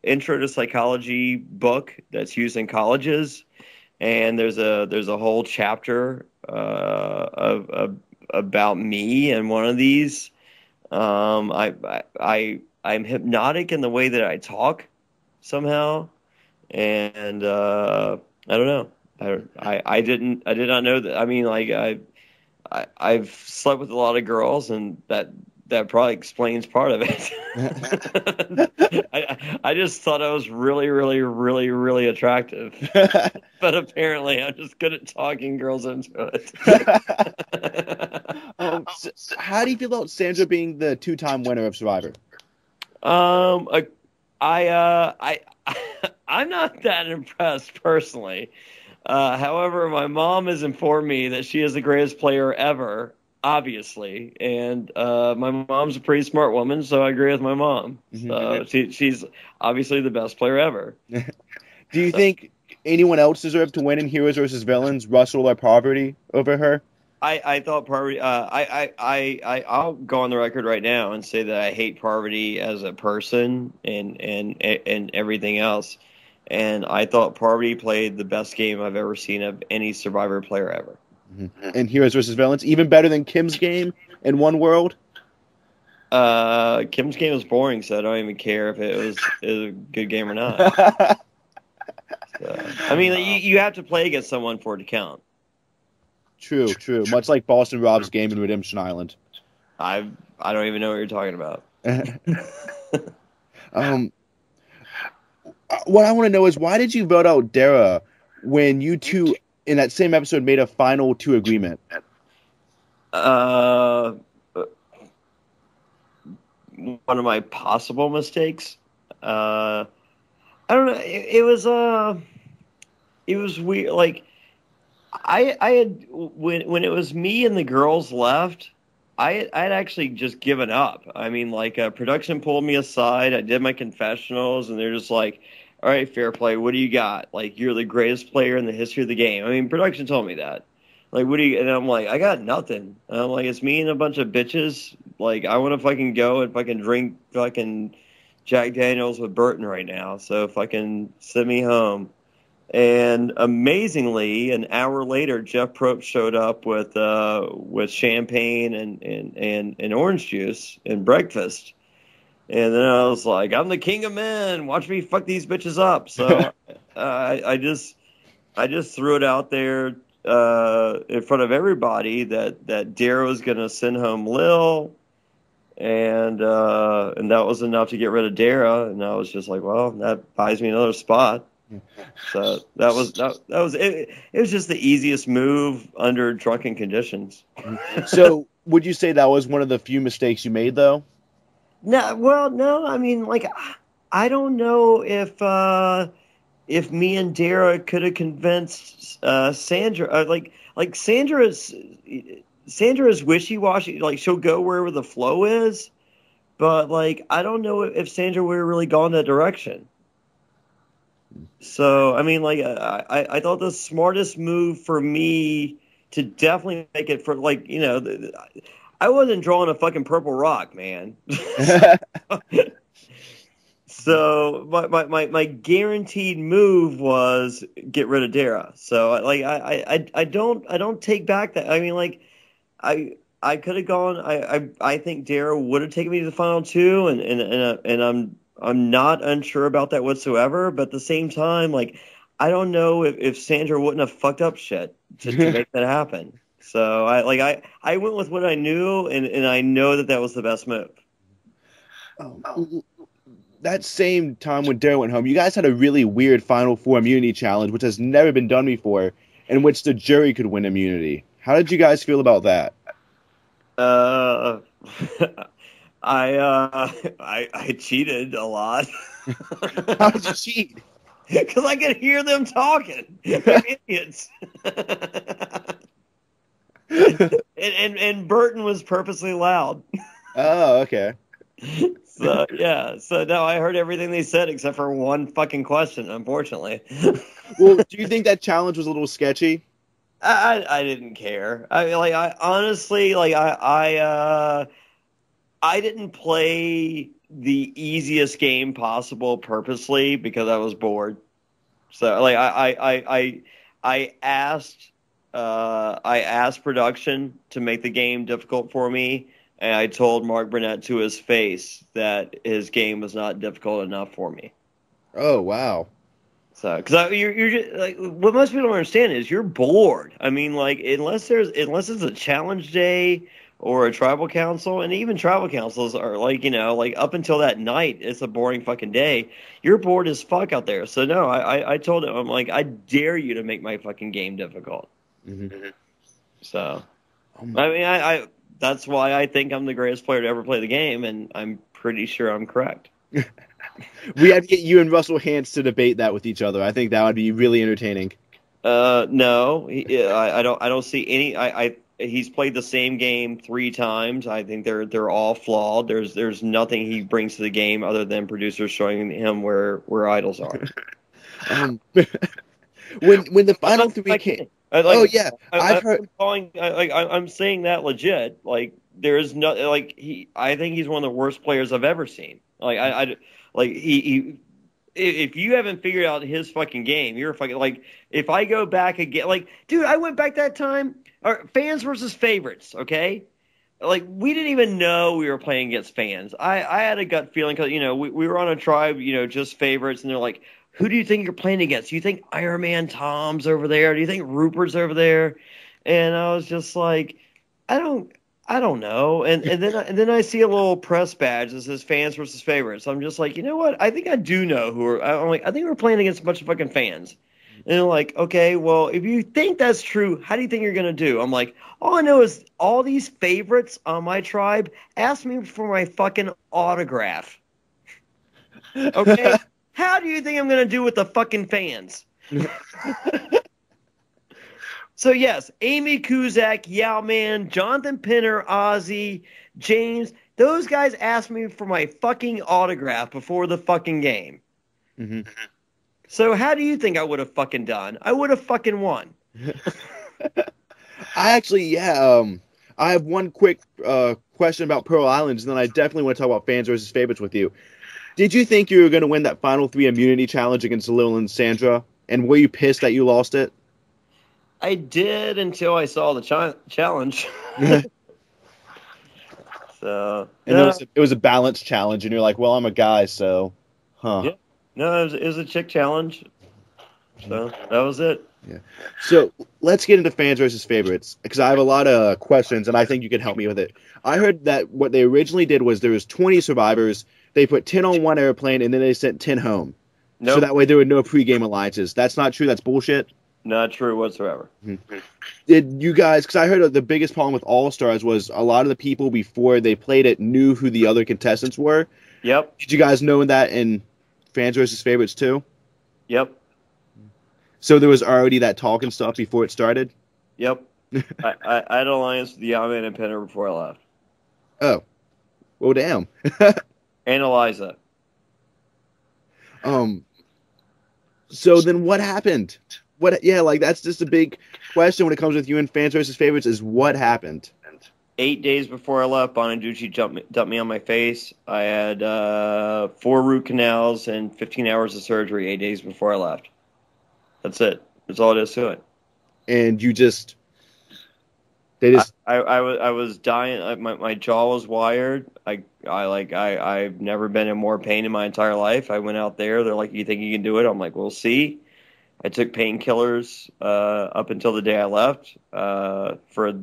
intro to psychology book that's used in colleges, and there's a whole chapter about me in one of these. I'm hypnotic in the way that I talk somehow, and I don't know. I did not know that. I mean, like I've slept with a lot of girls, and that probably explains part of it. I just thought I was really, really, really, really attractive, but apparently I'm just good at talking girls into it. How do you feel about Sandra being the 2-time winner of Survivor? I'm not that impressed personally. However, my mom has informed me that she is the greatest player ever, obviously, and my mom's a pretty smart woman, so I agree with my mom. So she's obviously the best player ever. Do you think anyone else deserved to win in Heroes versus Villains, Russell or Poverty, over her? I thought Parvati. I'll go on the record right now and say that I hate Parvati as a person and everything else. And I thought Parvati played the best game I've ever seen of any Survivor player ever. And Heroes versus Villains, even better than Kim's game in One World? Kim's game was boring, so I don't even care if it was a good game or not. I mean, you have to play against someone for it to count. True. Much like Boston Rob's game in Redemption Island. I don't even know what you're talking about. What I want to know is, why did you vote out Dara when you two in that same episode made a final 2 agreement? One of my possible mistakes. I don't know. It was weird. Like I had when it was me and the girls left, I'd actually just given up. I mean, like production pulled me aside. I did my confessionals, and they're just like, "All right, Fairplay, what do you got? Like, you're the greatest player in the history of the game." I mean, production told me that. Like, what do you? And I'm like, I got nothing. And I'm like, it's me and a bunch of bitches. Like, I want to fucking go and fucking drink fucking Jack Daniels with Burton right now. So fucking send me home. And amazingly, an hour later, Jeff Probst showed up with champagne and orange juice and breakfast. And then I was like, I'm the king of men. Watch me fuck these bitches up. So I just threw it out there in front of everybody that Dare was going to send home Lil. And that was enough to get rid of Dara. And I was just like, well, that buys me another spot. So that was it. It was just the easiest move under drunken conditions. So would you say that was one of the few mistakes you made, though? No. I mean, like, I don't know if me and Dara could have convinced Sandra. Like Sandra is wishy-washy. Like, she'll go wherever the flow is, but like I don't know if Sandra would have really gone that direction. So I mean, like I thought the smartest move for me to definitely make it for, like, you know, I wasn't drawing a fucking purple rock, man. So my guaranteed move was get rid of Dara. So like I don't take back that. I mean, like I could have gone. I think Dara would have taken me to the final two, and I'm not unsure about that whatsoever. But at the same time, like, I don't know if Sandra wouldn't have fucked up shit to make that happen. So I went with what I knew, and I know that was the best move. That same time when Dara went home, you guys had a really weird Final Four immunity challenge, which has never been done before, in which the jury could win immunity. How did you guys feel about that? I cheated a lot. How did you cheat? Because I could hear them talking. They're idiots. and Burton was purposely loud. Oh, okay. So yeah, so no, I heard everything they said except for one fucking question, unfortunately. Well, do you think that challenge was a little sketchy? I didn't care. I honestly, I didn't play the easiest game possible purposely because I was bored. So like I asked production to make the game difficult for me, and I told Mark Burnett to his face that his game was not difficult enough for me. Oh, wow. So, because you're just, like, what most people don't understand is you're bored. I mean, like, unless it's a challenge day or a tribal council, and even tribal councils are like, you know, like up until that night, it's a boring fucking day. You're bored as fuck out there. So no, I told him, I'm like, I dare you to make my fucking game difficult. Mm-hmm. So, I mean, that's why I think I'm the greatest player to ever play the game, and I'm pretty sure I'm correct. We have to get you and Russell Hantz to debate that with each other. I think that would be really entertaining. No, I don't see any. He's played the same game 3 times. I think they're all flawed. There's nothing he brings to the game other than producers showing him where idols are. When the final 3 came. I'm saying that legit. Like, there's no, like, I think he's one of the worst players I've ever seen. Like he if you haven't figured out his fucking game, you're fucking, like, if I go back again, like, dude, I went back that time, fans versus favorites, okay? Like, we didn't even know we were playing against fans. I had a gut feeling, because, you know, we were on a tribe, you know, just favorites, and they're like, who do you think you're playing against? Do you think Iron Man Tom's over there? Do you think Rupert's over there? And I was just like, I don't know. And then I see a little press badge that says fans versus favorites. So I'm just like, you know what? I think I do know who are. I'm like, I think we're playing against a bunch of fucking fans. And they're like, okay, well, if you think that's true, how do you think you're gonna do? I'm like, all I know is all these favorites on my tribe asked me for my fucking autograph. Okay, how do you think I'm gonna do with the fucking fans? So, yes, Amy Kuzak, Yao Man, Jonathan Pinner, Ozzy, James, those guys asked me for my fucking autograph before the fucking game. Mm-hmm. So how do you think I would have fucking done? I would have fucking won. I have one quick question about Pearl Islands, and then I definitely want to talk about fans versus favorites with you. Did you think you were going to win that Final 3 immunity challenge against Lil and Sandra? And were you pissed that you lost it? I did until I saw the challenge. So And it was a balanced challenge, and you're like, well, I'm a guy, so, huh. Yeah. No, it was a chick challenge. So that was it. Yeah. So let's get into fans versus favorites, because I have a lot of questions, and I think you can help me with it. I heard that what they originally did was there was 20 survivors. They put 10 on one airplane, and then they sent 10 home. Nope. So that way there were no pregame alliances. That's not true. That's bullshit. Not true whatsoever. Did you guys, because I heard the biggest problem with All-Stars was a lot of the people before they played it knew who the other contestants were. Yep. Did you guys know that in fans versus favorites too? Yep. So there was already that talk and stuff before it started? Yep. I had an alliance with the Yaman and Penner before I left. Oh. Well, damn. Analyze that. So then what happened? That's just a big question when it comes with you and fans versus favorites is what happened? 8 days before I left, Bonaducci dumped me on my face. I had 4 root canals and 15 hours of surgery 8 days before I left. That's it. That's all it is to it. And I was dying. My jaw was wired. I've never been in more pain in my entire life. I went out there. They're like, "You think you can do it?" I'm like, "We'll see." I took painkillers up until the day I left. For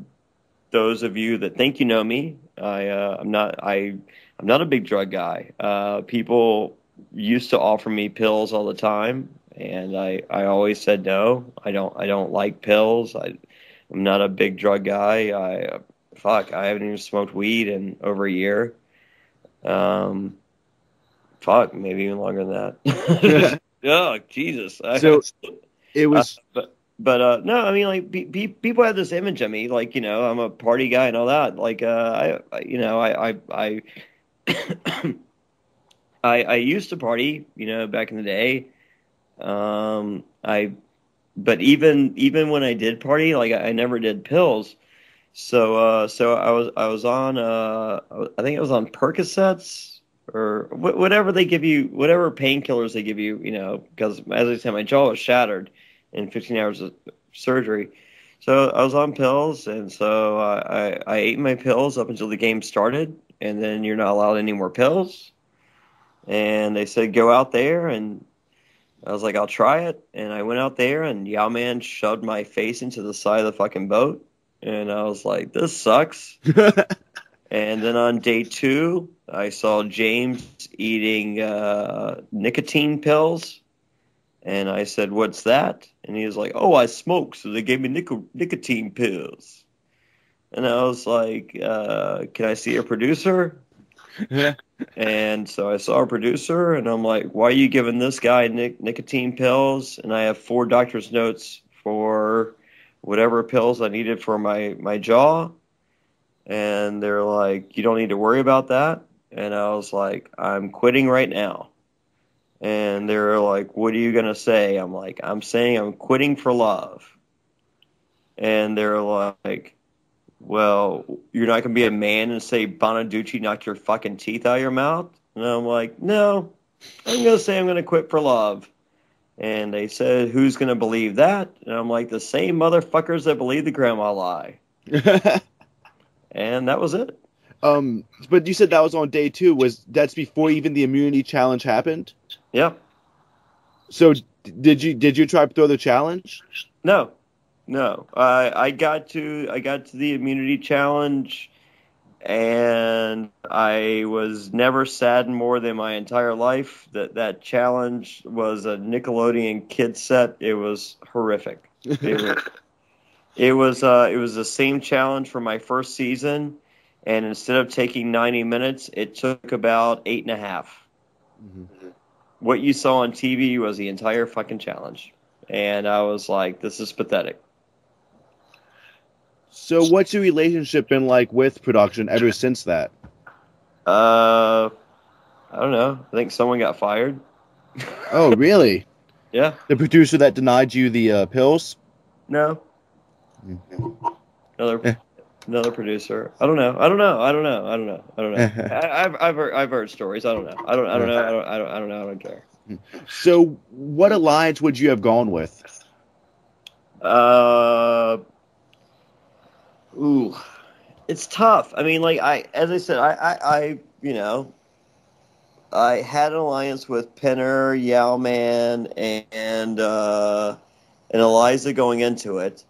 those of you that think you know me, I'm not a big drug guy. People used to offer me pills all the time, and I always said no. I don't like pills. I'm not a big drug guy. I haven't even smoked weed in over a year. Maybe even longer than that. Oh, Jesus. So it was. But no, I mean, like, people have this image of me, like, I'm a party guy and all that. Like, I used to party, back in the day. But even when I did party, like, I never did pills. So I was on, I think I was on Percocets or whatever they give you, whatever painkillers they give you, because as I said, my jaw was shattered in 15 hours of surgery. So I was on pills, and so I ate my pills up until the game started, and then you're not allowed any more pills. And they said, go out there, and I was like, I'll try it. And I went out there, and Yao Man shoved my face into the side of the fucking boat. And I was like, this sucks. And then on day 2, I saw James eating nicotine pills. And I said, what's that? And he was like, oh, I smoke, so they gave me nicotine pills. And I was like, can I see a producer? And so I saw a producer, and I'm like, why are you giving this guy nicotine pills? And I have 4 doctor's notes for whatever pills I needed for my jaw. And they're like, you don't need to worry about that. And I was like, I'm quitting right now. And they're like, what are you going to say? I'm like, I'm saying I'm quitting for love. And they're like, well, you're not going to be a man and say Bonaducci knocked your fucking teeth out of your mouth? And I'm like, no, I'm going to say I'm going to quit for love. And they said, who's going to believe that? And I'm like, the same motherfuckers that believe the grandma lie. And that was it. But you said that was on day 2. That's before even the immunity challenge happened? Yeah. So did you try to throw the challenge? No. I got to the immunity challenge, and I was never saddened more than my entire life. That challenge was a Nickelodeon kid set. It was horrific. It was the same challenge for my first season, and instead of taking 90 minutes, it took about 8.5. Mm-hmm. What you saw on TV was the entire fucking challenge, and I was like, this is pathetic. So what's your relationship been like with production ever since that? I don't know. I think someone got fired. Oh, really? Yeah. The producer that denied you the pills? No. Another producer. I don't know. I've heard stories. I don't know. I don't know. I don't care. So, what alliance would you have gone with? Ooh, it's tough. I mean, like as I said, I had an alliance with Penner, Yowman, and Eliza going into it.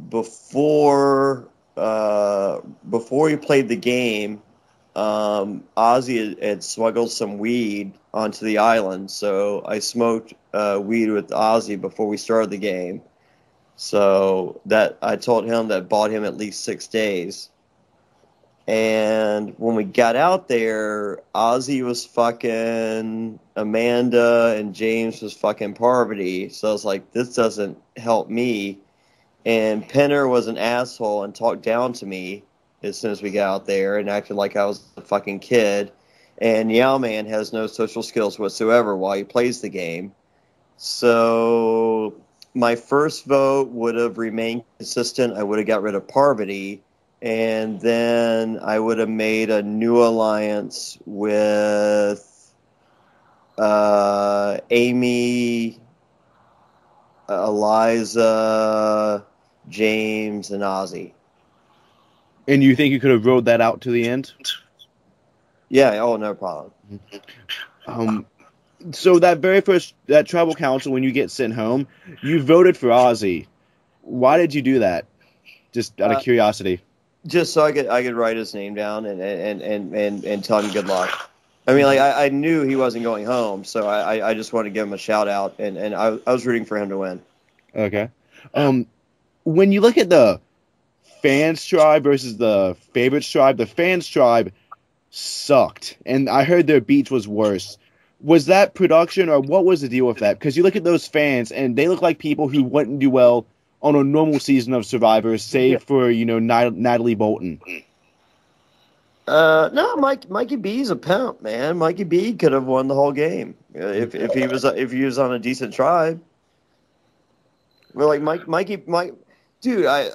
Before we played the game, Ozzy had smuggled some weed onto the island, so I smoked weed with Ozzy before we started the game. So that I told him that bought him at least 6 days. And when we got out there, Ozzy was fucking Amanda and James was fucking Parvati. So I was like, this doesn't help me. And Penner was an asshole and talked down to me as soon as we got out there and acted like I was a fucking kid. And Yowman has no social skills whatsoever while he plays the game. So my first vote would have remained consistent. I would have got rid of Parvati. And then I would have made a new alliance with Amy, Eliza, James, and Ozzy. And you think you could have rode that out to the end? Yeah, oh, no problem. So that tribal council, when you get sent home, you voted for Ozzy. Why did you do that? Just out of curiosity. Just so I could write his name down and tell him good luck. I mean, like I knew he wasn't going home, so I just wanted to give him a shout out, and I was rooting for him to win. Okay. When you look at the fans tribe versus the favorites tribe, the fans tribe sucked, and I heard their beach was worse. Was that production, or what was the deal with that? Because you look at those fans, and they look like people who wouldn't do well on a normal season of Survivor, save for, Natalie Bolton. No, Mikey B's a pimp, man. Mikey B could have won the whole game if he was on a decent tribe. Well, like Mikey, dude,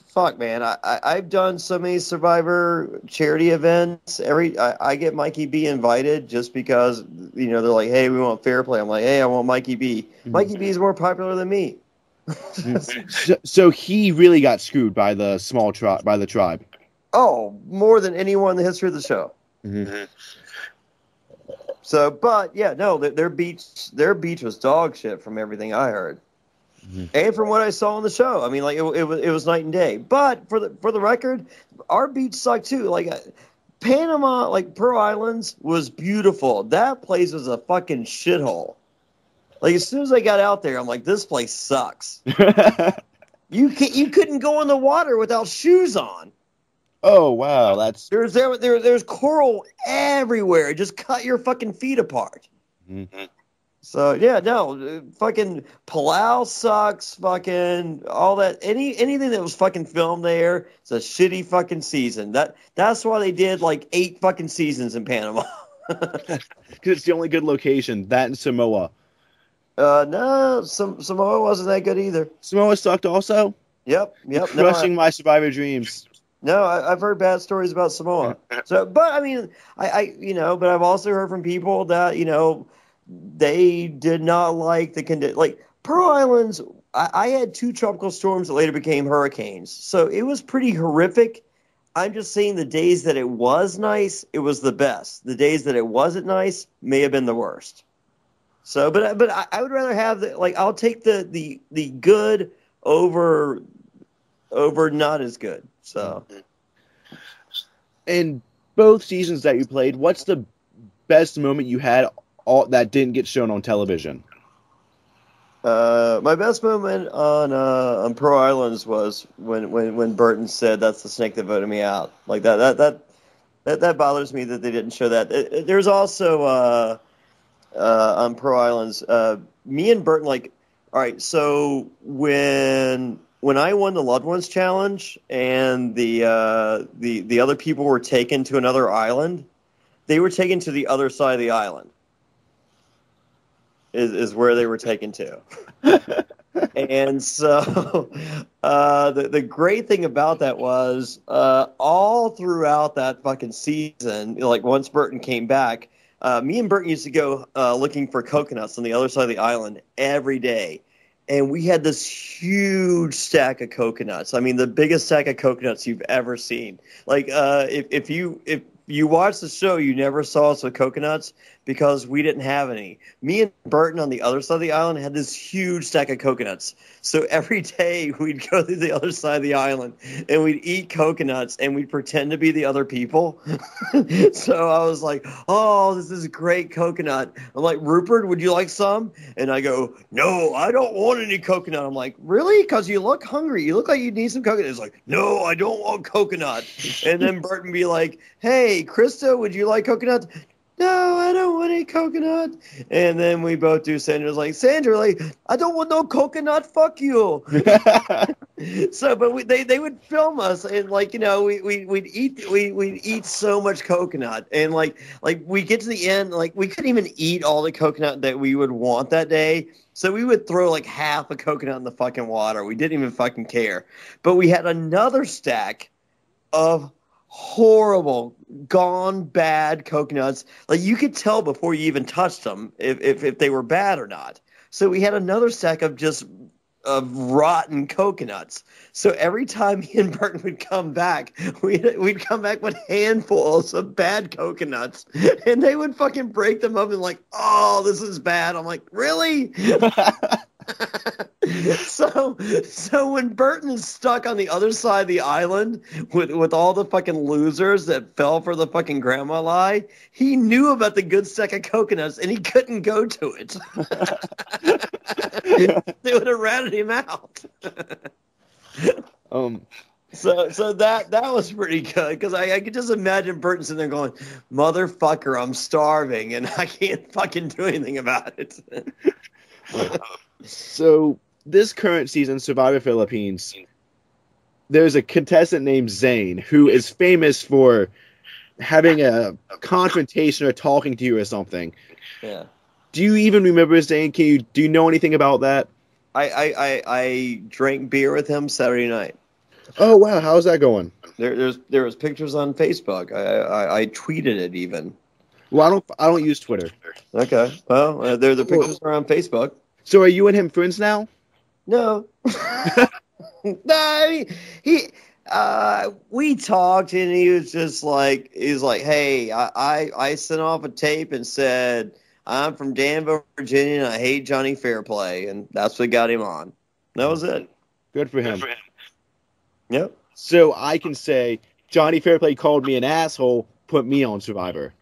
fuck, man. I've done so many Survivor charity events. I get Mikey B invited just because they're like, hey, we want Fairplay. I'm like, hey, I want Mikey B. Mikey B is more popular than me. So he really got screwed by the tribe. Oh, more than anyone in the history of the show. Mm-hmm. So, but yeah, no, their beach was dog shit from everything I heard, and from what I saw on the show. I mean, like it was night and day. But for the record, our beach sucked too. Like Panama, like Pearl Islands was beautiful. That place was a fucking shithole. Like as soon as I got out there, I'm like, this place sucks. You couldn't go in the water without shoes on. Oh wow, that's there's coral everywhere. It just cut your fucking feet apart. Mm-hmm. So yeah, no, fucking Palau sucks. Fucking all that. Anything that was fucking filmed there, it's a shitty fucking season. That's why they did like 8 fucking seasons in Panama. Because it's the only good location. That and Samoa. No, Samoa wasn't that good either. Samoa sucked also? Yep. Crushing my Survivor dreams. No, I've heard bad stories about Samoa. So, but I mean, but I've also heard from people that, they did not like the condition. Like Pearl Islands, I had 2 tropical storms that later became hurricanes. So it was pretty horrific. I'm just saying the days that it was nice, it was the best. The days that it wasn't nice may have been the worst. So, but I would rather have I'll take the good over not as good. So, in both seasons that you played, what's the best moment you had that didn't get shown on television? My best moment on Pearl Islands was when Burton said, "That's the snake that voted me out." Like that bothers me that they didn't show that. There's also on Pearl Islands, me and Burton, all right, so when I won the Loved Ones Challenge and the other people were taken to another island, they were taken to the other side of the island. Is where they were taken to. And so the great thing about that was all throughout that fucking season, like once Burton came back, Me and Burton used to go looking for coconuts on the other side of the island every day. And we had this huge stack of coconuts. I mean, the biggest stack of coconuts you've ever seen. Like, if you watched the show, you never saw us with coconuts because we didn't have any. Me and Burton on the other side of the island had this huge stack of coconuts. So every day we'd go to the other side of the island and we'd eat coconuts and we'd pretend to be the other people. So I was like, oh, this is a great coconut. I'm like, Rupert, would you like some? And I go, no, I don't want any coconut. I'm like, really? Because you look hungry. You look like you need some coconut. It's like, no, I don't want coconut. And then Burton be like, hey, Krista, would you like coconut? No, I don't want any coconut. And then we both do. Sandra's like, Sandra, like, I don't want no coconut. Fuck you. So, but they would film us, and like, you know, we'd eat so much coconut, and like we get to the end, like we couldn't even eat all the coconut that we would want that day. So we would throw like half a coconut in the fucking water. We didn't even fucking care. But we had another stack of horrible, gone bad coconuts. Like you could tell before you even touched them if they were bad or not. So we had another stack of just rotten coconuts. So every time me and Burton would come back, we'd come back with handfuls of bad coconuts, and they would fucking break them up and like, oh, this is bad. I'm like, really? So when Burton is stuck on the other side of the island with all the fucking losers that fell for the fucking grandma lie, he knew about the good stack of coconuts and he couldn't go to it. They would have ratted him out. So that was pretty good because I could just imagine Burton sitting there going, motherfucker, I'm starving and I can't fucking do anything about it. So this current season, Survivor Philippines, there's a contestant named Zane who is famous for having a confrontation or talking to you or something. Yeah. Do you even remember Zane? Do you know anything about that? I drank beer with him Saturday night. Oh wow, how's that going? There was pictures on Facebook. I tweeted it even. Well, I don't use Twitter. Okay. Well, the pictures are on Facebook. So are you and him friends now? No. No, I mean, we talked and he was like, hey, I sent off a tape and said, I'm from Danville, Virginia, and I hate Johnny Fairplay, and that's what got him on. That was it. Good for him. Yep. So I can say Johnny Fairplay called me an asshole, put me on Survivor.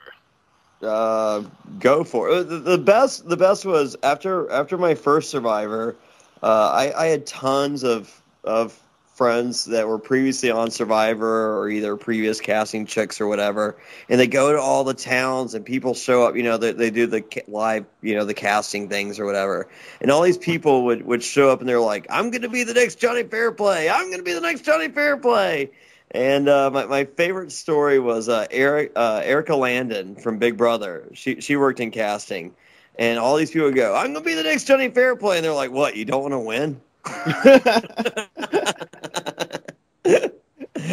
Go for it. The best was after my first Survivor. I had tons of friends that were previously on Survivor or either previous casting chicks or whatever, and they go to all the towns and people show up. You know, they do the live, you know, the casting things or whatever, and all these people would show up and they're like, "I'm going to be the next Johnny Fairplay. I'm going to be the next Johnny Fairplay." And my favorite story was Erica Landon from Big Brother. She worked in casting, and all these people would go, "I'm gonna be the next Johnny Fairplay," and they're like, "What? You don't want to win?"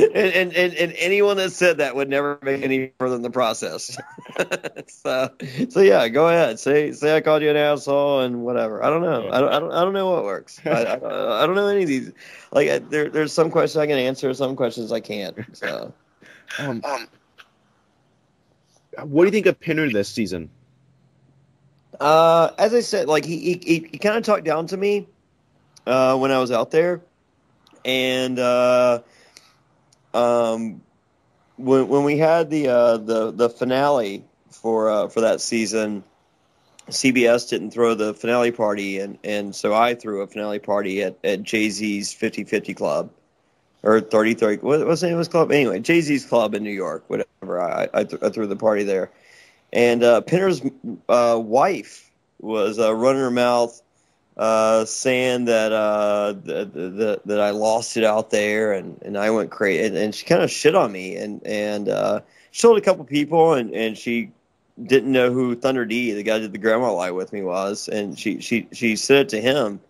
and anyone that said that would never make any further in the process. so yeah, go ahead. Say I called you an asshole and whatever. I don't know. I don't know what works. I don't know any of these. Like there's some questions I can answer, some questions I can't. So, what do you think of Pinner this season? As I said, like he kind of talked down to me when I was out there, and when we had the finale for that season, CBS didn't throw the finale party, and so I threw a finale party at Jay-Z's 50/50 Club, or 30/30. What's the name of his club? Anyway, Jay-Z's club in New York, whatever. I threw the party there, and Pinner's wife was running her mouth, saying that I lost it out there, and I went crazy, and she kind of shit on me, and she told a couple people, and she didn't know who Thunder D, the guy that did the grandma lie with me, was, and she said it to him,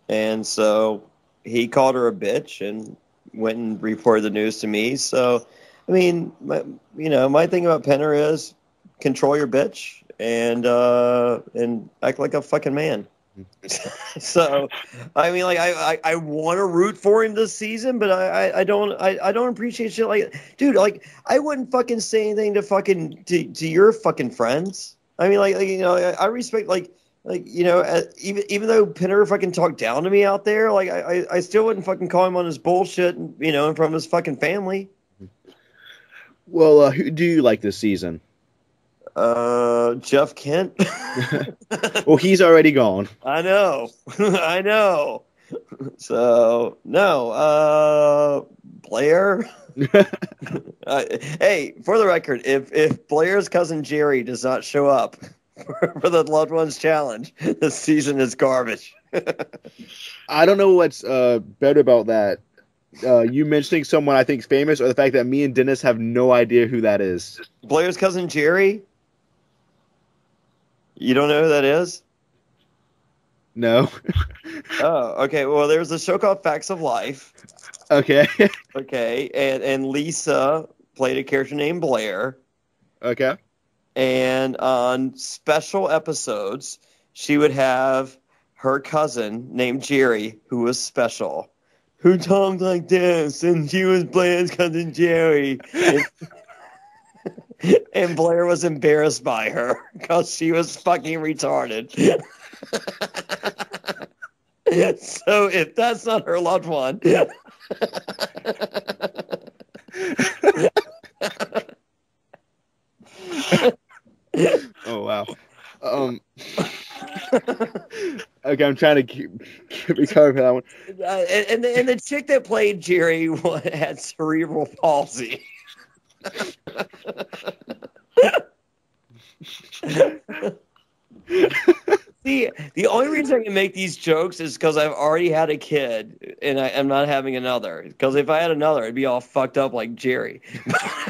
and so he called her a bitch and went and reported the news to me. So, I mean, my thing about Penner is control your bitch and act like a fucking man. So, I mean, like, I want to root for him this season, but I don't appreciate shit like, dude, like, I wouldn't fucking say anything to your fucking friends. I mean, like you know, I respect, like you know, even though Pinner fucking talked down to me out there, like, I still wouldn't fucking call him on his bullshit, you know, in front of his fucking family. Well, who do you like this season? Jeff Kent. Well, he's already gone. I know. I know. So, no, Blair. Hey, for the record, if Blair's cousin Jerry does not show up for the Loved Ones Challenge, this season is garbage. I don't know what's better about that. You mentioning someone I think is famous, or the fact that me and Dennis have no idea who that is. Blair's cousin Jerry? You don't know who that is? No. Oh, okay. Well, there's a show called Facts of Life. Okay. Okay, and Lisa played a character named Blair. Okay. And on special episodes, she would have her cousin named Jerry, who was special, who talked like this, and she was Blair's cousin Jerry. And Blair was embarrassed by her because she was fucking retarded. So if that's not her loved one. Oh wow. Okay, I'm trying to recover for that one. And the chick that played Jerry had cerebral palsy. See, the only reason I can make these jokes is because I've already had a kid and I'm not having another. Because if I had another, it'd be all fucked up like Jerry.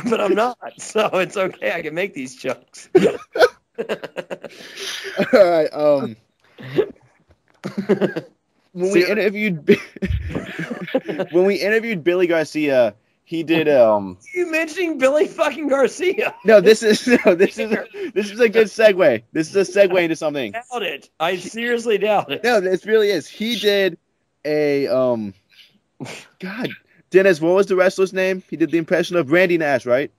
But I'm not, so it's okay. I can make these jokes. All right. When we interviewed Billy Garcia, he did. You mentioning Billy fucking Garcia? No, this is a good segue. This is a segue into something. I doubt it. I seriously doubt it. No, this really is. He did a God, Dennis, what was the wrestler's name? He did the impression of Randy Nash, right?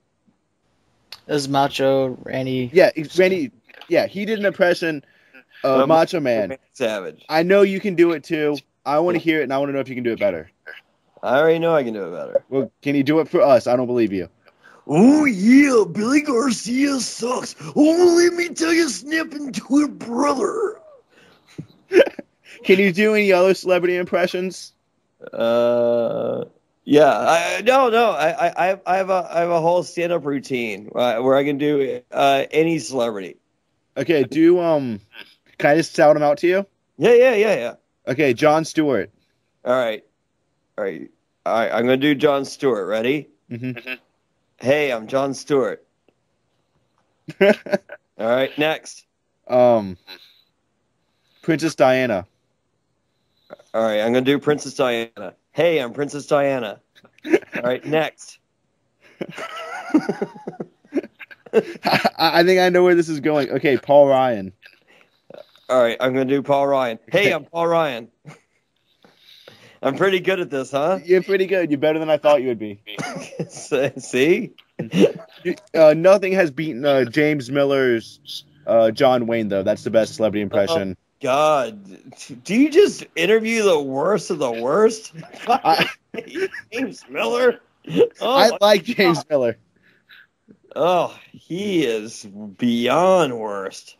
It was Macho Randy. Yeah, Randy. Yeah, he did an impression of Macho Man. Savage. I know you can do it too. I want to hear it, and I want to know if you can do it better. I already know I can do it better. Well, can you do it for us? I don't believe you. Oh, yeah, Billy Garcia sucks. Oh, let me tell you, snap into it, brother. Can you do any other celebrity impressions? Yeah. I have a whole stand-up routine where I can do any celebrity. Okay, can I just shout them out to you? Yeah. Okay, Jon Stewart. All right. I'm gonna do Jon Stewart. Ready? Mm-hmm. Hey, I'm Jon Stewart. All right, next. Princess Diana. All right, I'm gonna do Princess Diana. Hey, I'm Princess Diana. All right, next. I think I know where this is going. Okay, Paul Ryan. All right, I'm gonna do Paul Ryan. Hey, I'm Paul Ryan. I'm pretty good at this, huh? You're pretty good. You're better than I thought you would be. See? Nothing has beaten James Miller's John Wayne, though. That's the best celebrity impression. God. Do you just interview the worst of the worst? James Miller? Oh, I like James Miller. Oh, he is beyond worst.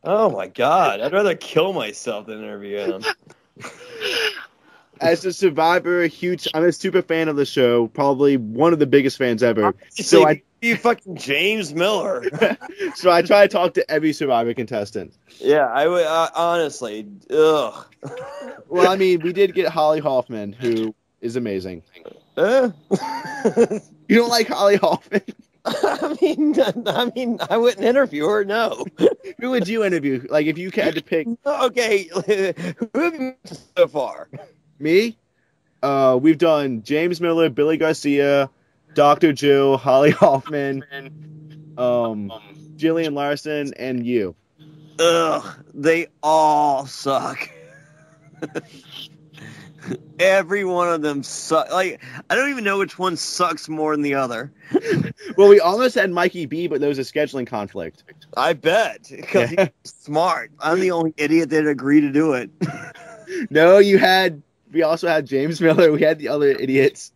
Oh my God! I'd rather kill myself than interview him. As a Survivor, I'm a super fan of the show. Probably one of the biggest fans ever. So you fucking James Miller. So I try to talk to every Survivor contestant. Yeah, I would honestly. Ugh. Well, I mean, we did get Holly Hoffman, who is amazing. You don't like Holly Hoffman? I mean, I wouldn't interview her. No. Who would you interview? Like, if you had to pick. Okay, who have you met so far? Me? We've done James Miller, Billy Garcia, Dr. Drew, Holly Hoffman, Jillian Larson, and you. Ugh, they all suck. Every one of them suck. Like, I don't even know which one sucks more than the other. Well, we almost had Mikey B, but there was a scheduling conflict. I bet, because he's smart. I'm the only idiot that agreed to do it. No, we also had James Miller. We had the other idiots.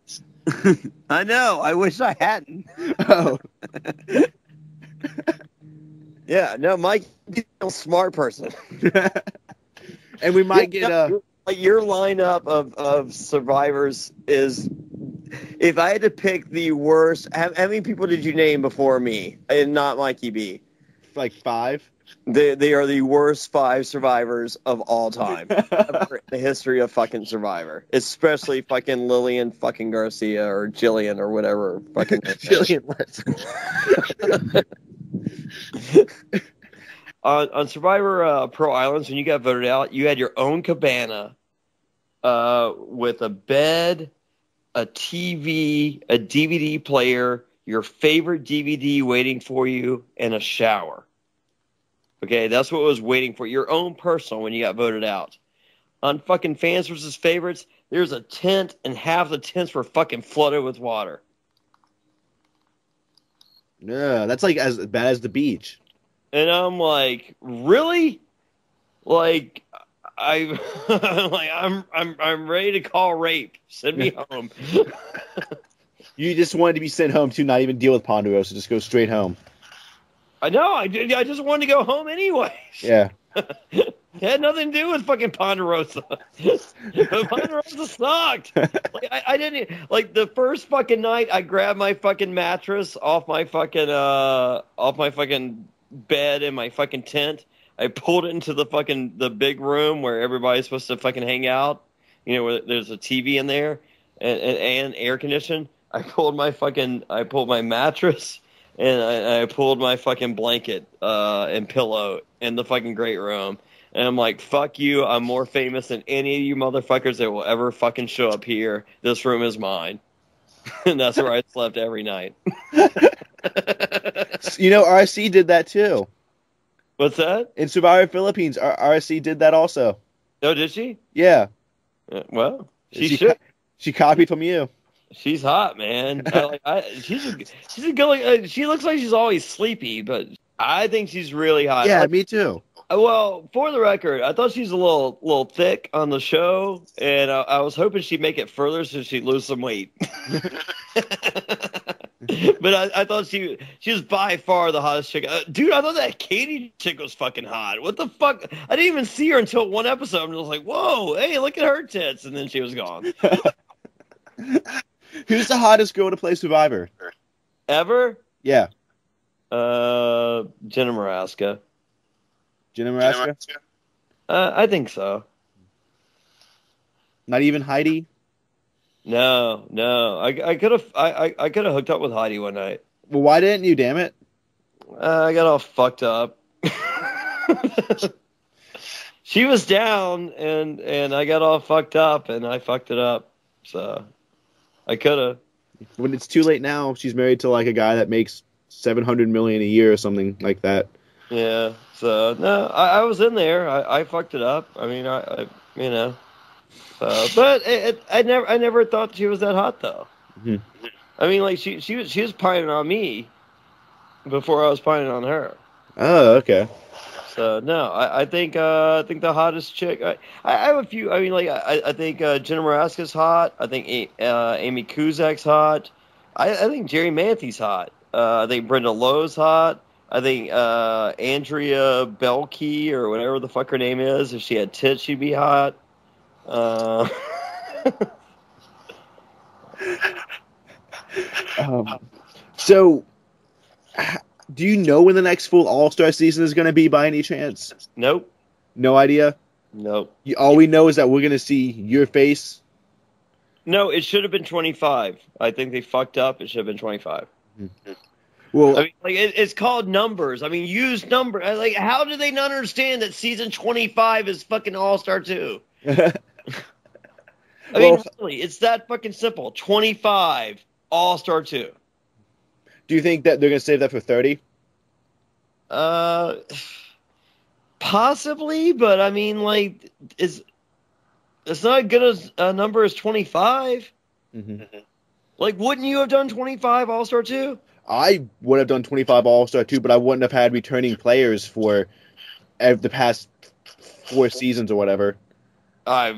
I know. I wish I hadn't. Oh. Yeah, no, Mike's a smart person. And we might get your lineup of survivors is, if I had to pick the worst, how many people did you name before me and not Mikey B? like 5. They are the worst 5 survivors of all time ever in the history of fucking Survivor, especially fucking Lillian fucking Garcia or Jillian or whatever fucking Jillian on Survivor Pearl Islands, when you got voted out, you had your own cabana with a bed, a TV, a DVD player, your favorite DVD waiting for you, and a shower. Okay, that's what was waiting for your own personal when you got voted out. On fucking Fans versus Favorites, there's a tent, and half the tents were fucking flooded with water. Yeah, that's like as bad as the beach. And I'm like, really? Like, I'm ready to call rape. Send me home. You just wanted to be sent home to not even deal with Ponderosa, just go straight home. I know. I just wanted to go home anyways. Yeah. It had nothing to do with fucking Ponderosa. Ponderosa sucked. Like, I didn't, like, the first fucking night I grabbed my fucking mattress off my fucking bed in my fucking tent. I pulled it into the big room where everybody's supposed to fucking hang out. You know, where there's a TV in there and air conditioning. I pulled my mattress and I pulled my fucking blanket and pillow in the fucking great room. And I'm like, fuck you. I'm more famous than any of you motherfuckers that will ever fucking show up here. This room is mine. And that's where I slept every night. You know, RC did that too. What's that? In Survivor Philippines, RC did that also. Oh, did she? Yeah. Well, she should. She copied from you. She's hot, man. She's a good. She looks like she's always sleepy, but I think she's really hot. Yeah, me too. Well, for the record, I thought she's a little thick on the show, and I was hoping she'd make it further so she'd lose some weight. But I thought she was by far the hottest chick. Dude, I thought that Katie chick was fucking hot. What the fuck? I didn't even see her until one episode, and I was like, whoa, hey, look at her tits, and then she was gone. Who's the hottest girl to play Survivor? Ever? Yeah. Jenna Maraska. Jenna Maraska? I think so. Not even Heidi? No. I could have hooked up with Heidi one night. Well, why didn't you, damn it? I got all fucked up. She was down, and I got all fucked up, and I fucked it up. So I could have. When it's too late now, she's married to like a guy that makes $700 million a year or something like that. Yeah. So no, I was in there. I fucked it up. I mean, I you know. But I never thought she was that hot though. Mm-hmm. I mean, like she was pining on me before I was pining on her. Oh, okay. So no, I think the hottest chick. I have a few. I mean, like I think Jenna Maraska's hot. I think Amy Kuzak's hot. I think Jerry Manthi's hot. I think Brenda Lowe's hot. I think Andrea Belkey or whatever the fuck her name is. If she had tits, she'd be hot. So, do you know when the next full All-Star season is going to be by any chance? Nope. No idea? Nope. All we know is that we're going to see your face? No, it should have been 25. I think they fucked up. It should have been 25. Mm-hmm. Well, I mean, like it's called numbers. I mean, use number. Like, how do they not understand that season 25 is fucking All-Star 2? I mean, really, it's that fucking simple. 25 All-Star 2. Do you think that they're going to save that for 30? Possibly, but I mean, like, it's not as good a number as 25. Mm-hmm. Like, wouldn't you have done 25 All-Star 2? I would have done 25 All-Star 2, but I wouldn't have had returning players for the past 4 seasons or whatever. As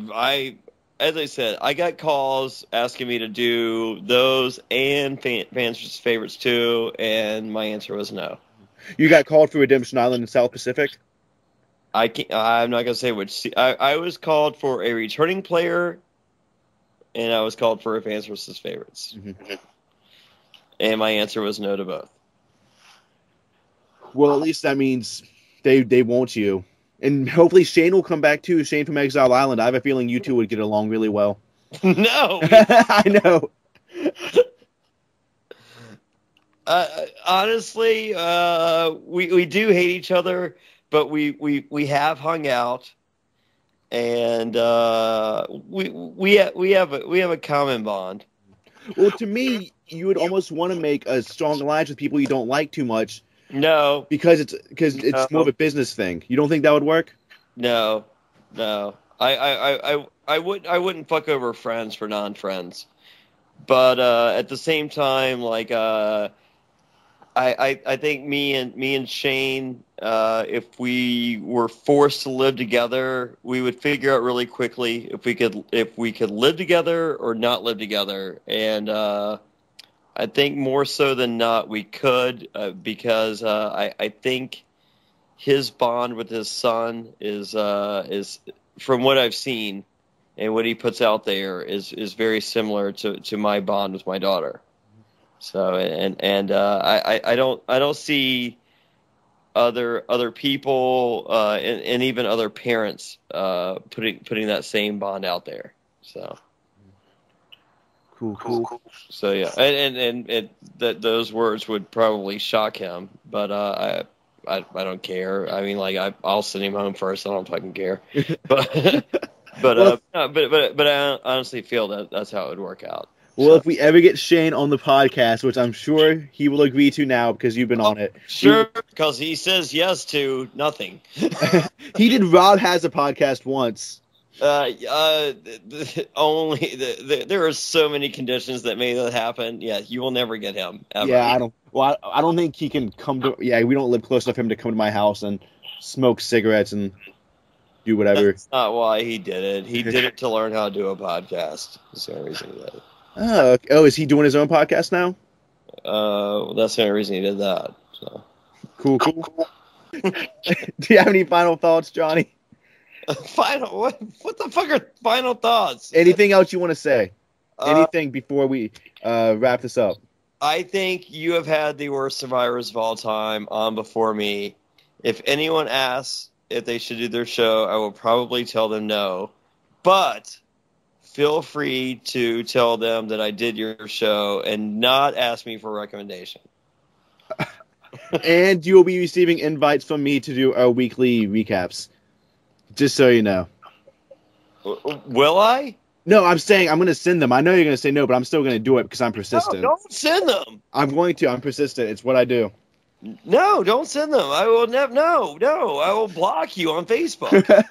I said, I got calls asking me to do those and fans' favorites too, and my answer was no. You got called for Redemption Island in South Pacific? I'm not gonna say which. I was called for a returning player, and I was called for a fans versus favorites, and my answer was no to both. Well, at least that means they want you, and hopefully Shane will come back too. Shane from Exile Island. I have a feeling you two would get along really well. No, I know. Honestly, we do hate each other, but we have hung out, and we have a common bond. Well, to me, you would almost want to make a strong alliance with people you don't like too much. No, because it's more of a business thing. You don't think that would work? No. I wouldn't fuck over friends for non-friends, but at the same time, like I think me and Shane, if we were forced to live together, we would figure out really quickly if we could live together or not live together, and I think more so than not we could, because I think his bond with his son is from what I've seen and what he puts out there is very similar to my bond with my daughter. So I don't see other people and even other parents putting that same bond out there. So cool. So yeah, and those words would probably shock him, but I don't care. I mean, like I'll send him home first. I don't fucking care. But I honestly feel that's how it would work out. Well, if we ever get Shane on the podcast, which I'm sure he will agree to now because you've been on it. Sure, because he says yes to nothing. He did Rob Has a Podcast once. Only there are so many conditions that may not happen. Yeah, you will never get him. Ever. Yeah, I don't think he can come to. Yeah, we don't live close enough for him to come to my house and smoke cigarettes and do whatever. That's not why he did it. He did it to learn how to do a podcast. That's the only reason he did it. Oh, is he doing his own podcast now? That's the only reason he did that. So. Cool. Do you have any final thoughts, Johnny? What the fuck are final thoughts? Anything else you want to say? Anything before we wrap this up? I think you have had the worst survivors of all time on before me. If anyone asks if they should do their show, I will probably tell them no. But feel free to tell them that I did your show and not ask me for a recommendation. And you will be receiving invites from me to do our weekly recaps. Just so you know. Will I? No, I'm saying I'm going to send them. I know you're going to say no, but I'm still going to do it because I'm persistent. No, don't send them. I'm going to. I'm persistent. It's what I do. No, don't send them. I will never. No. I will block you on Facebook.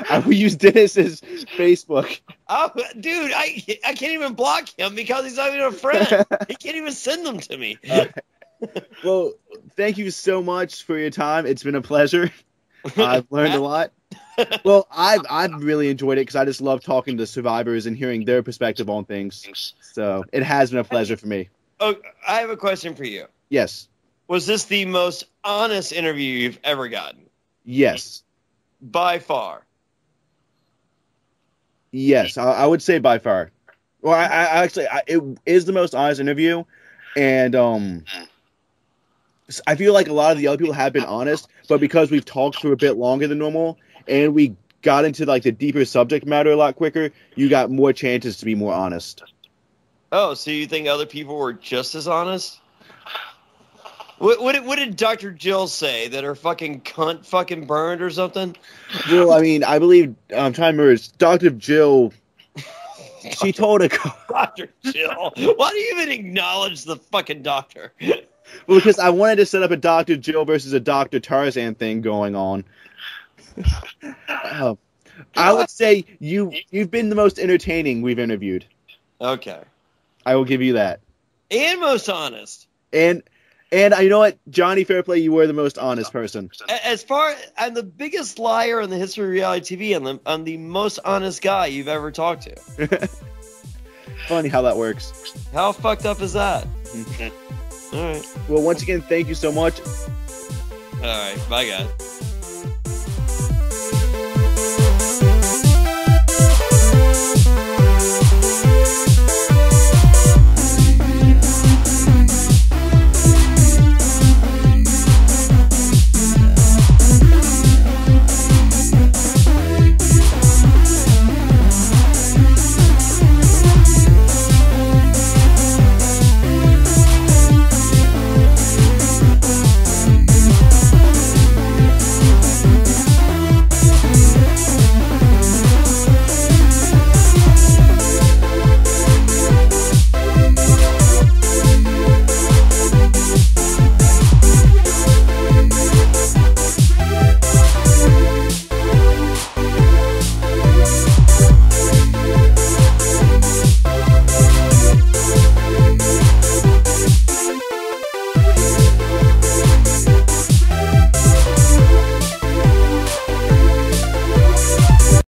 I will use Dennis's Facebook. Oh, dude, I can't even block him because he's not even a friend. He can't even send them to me. Well, thank you so much for your time. It's been a pleasure. I've learned a lot. Well, I've really enjoyed it because I just love talking to survivors and hearing their perspective on things. So it has been a pleasure for me. Oh, I have a question for you. Yes. Was this the most honest interview you've ever gotten? Yes. By far. Yes, I would say by far. Well, it is the most honest interview, and I feel like a lot of the other people have been honest, but because we've talked for a bit longer than normal, and we got into like the deeper subject matter a lot quicker, you got more chances to be more honest. Oh, so you think other people were just as honest? What did Dr. Jill say? That her fucking cunt fucking burned or something? Well, I mean, I believe, I'm trying to remember, Dr. Jill She told a Dr. Jill. Why do you even acknowledge the fucking doctor? well, because I wanted to set up a Dr. Jill versus a Dr. Tarzan thing going on. I would say you've been the most entertaining we've interviewed. Okay. I will give you that. And most honest. And you know what, Johnny Fairplay, you were the most honest person. As far, I'm the biggest liar in the history of reality TV. I'm the most honest guy you've ever talked to. Funny how that works. How fucked up is that? All right. Well, once again, thank you so much. All right. Bye, guys.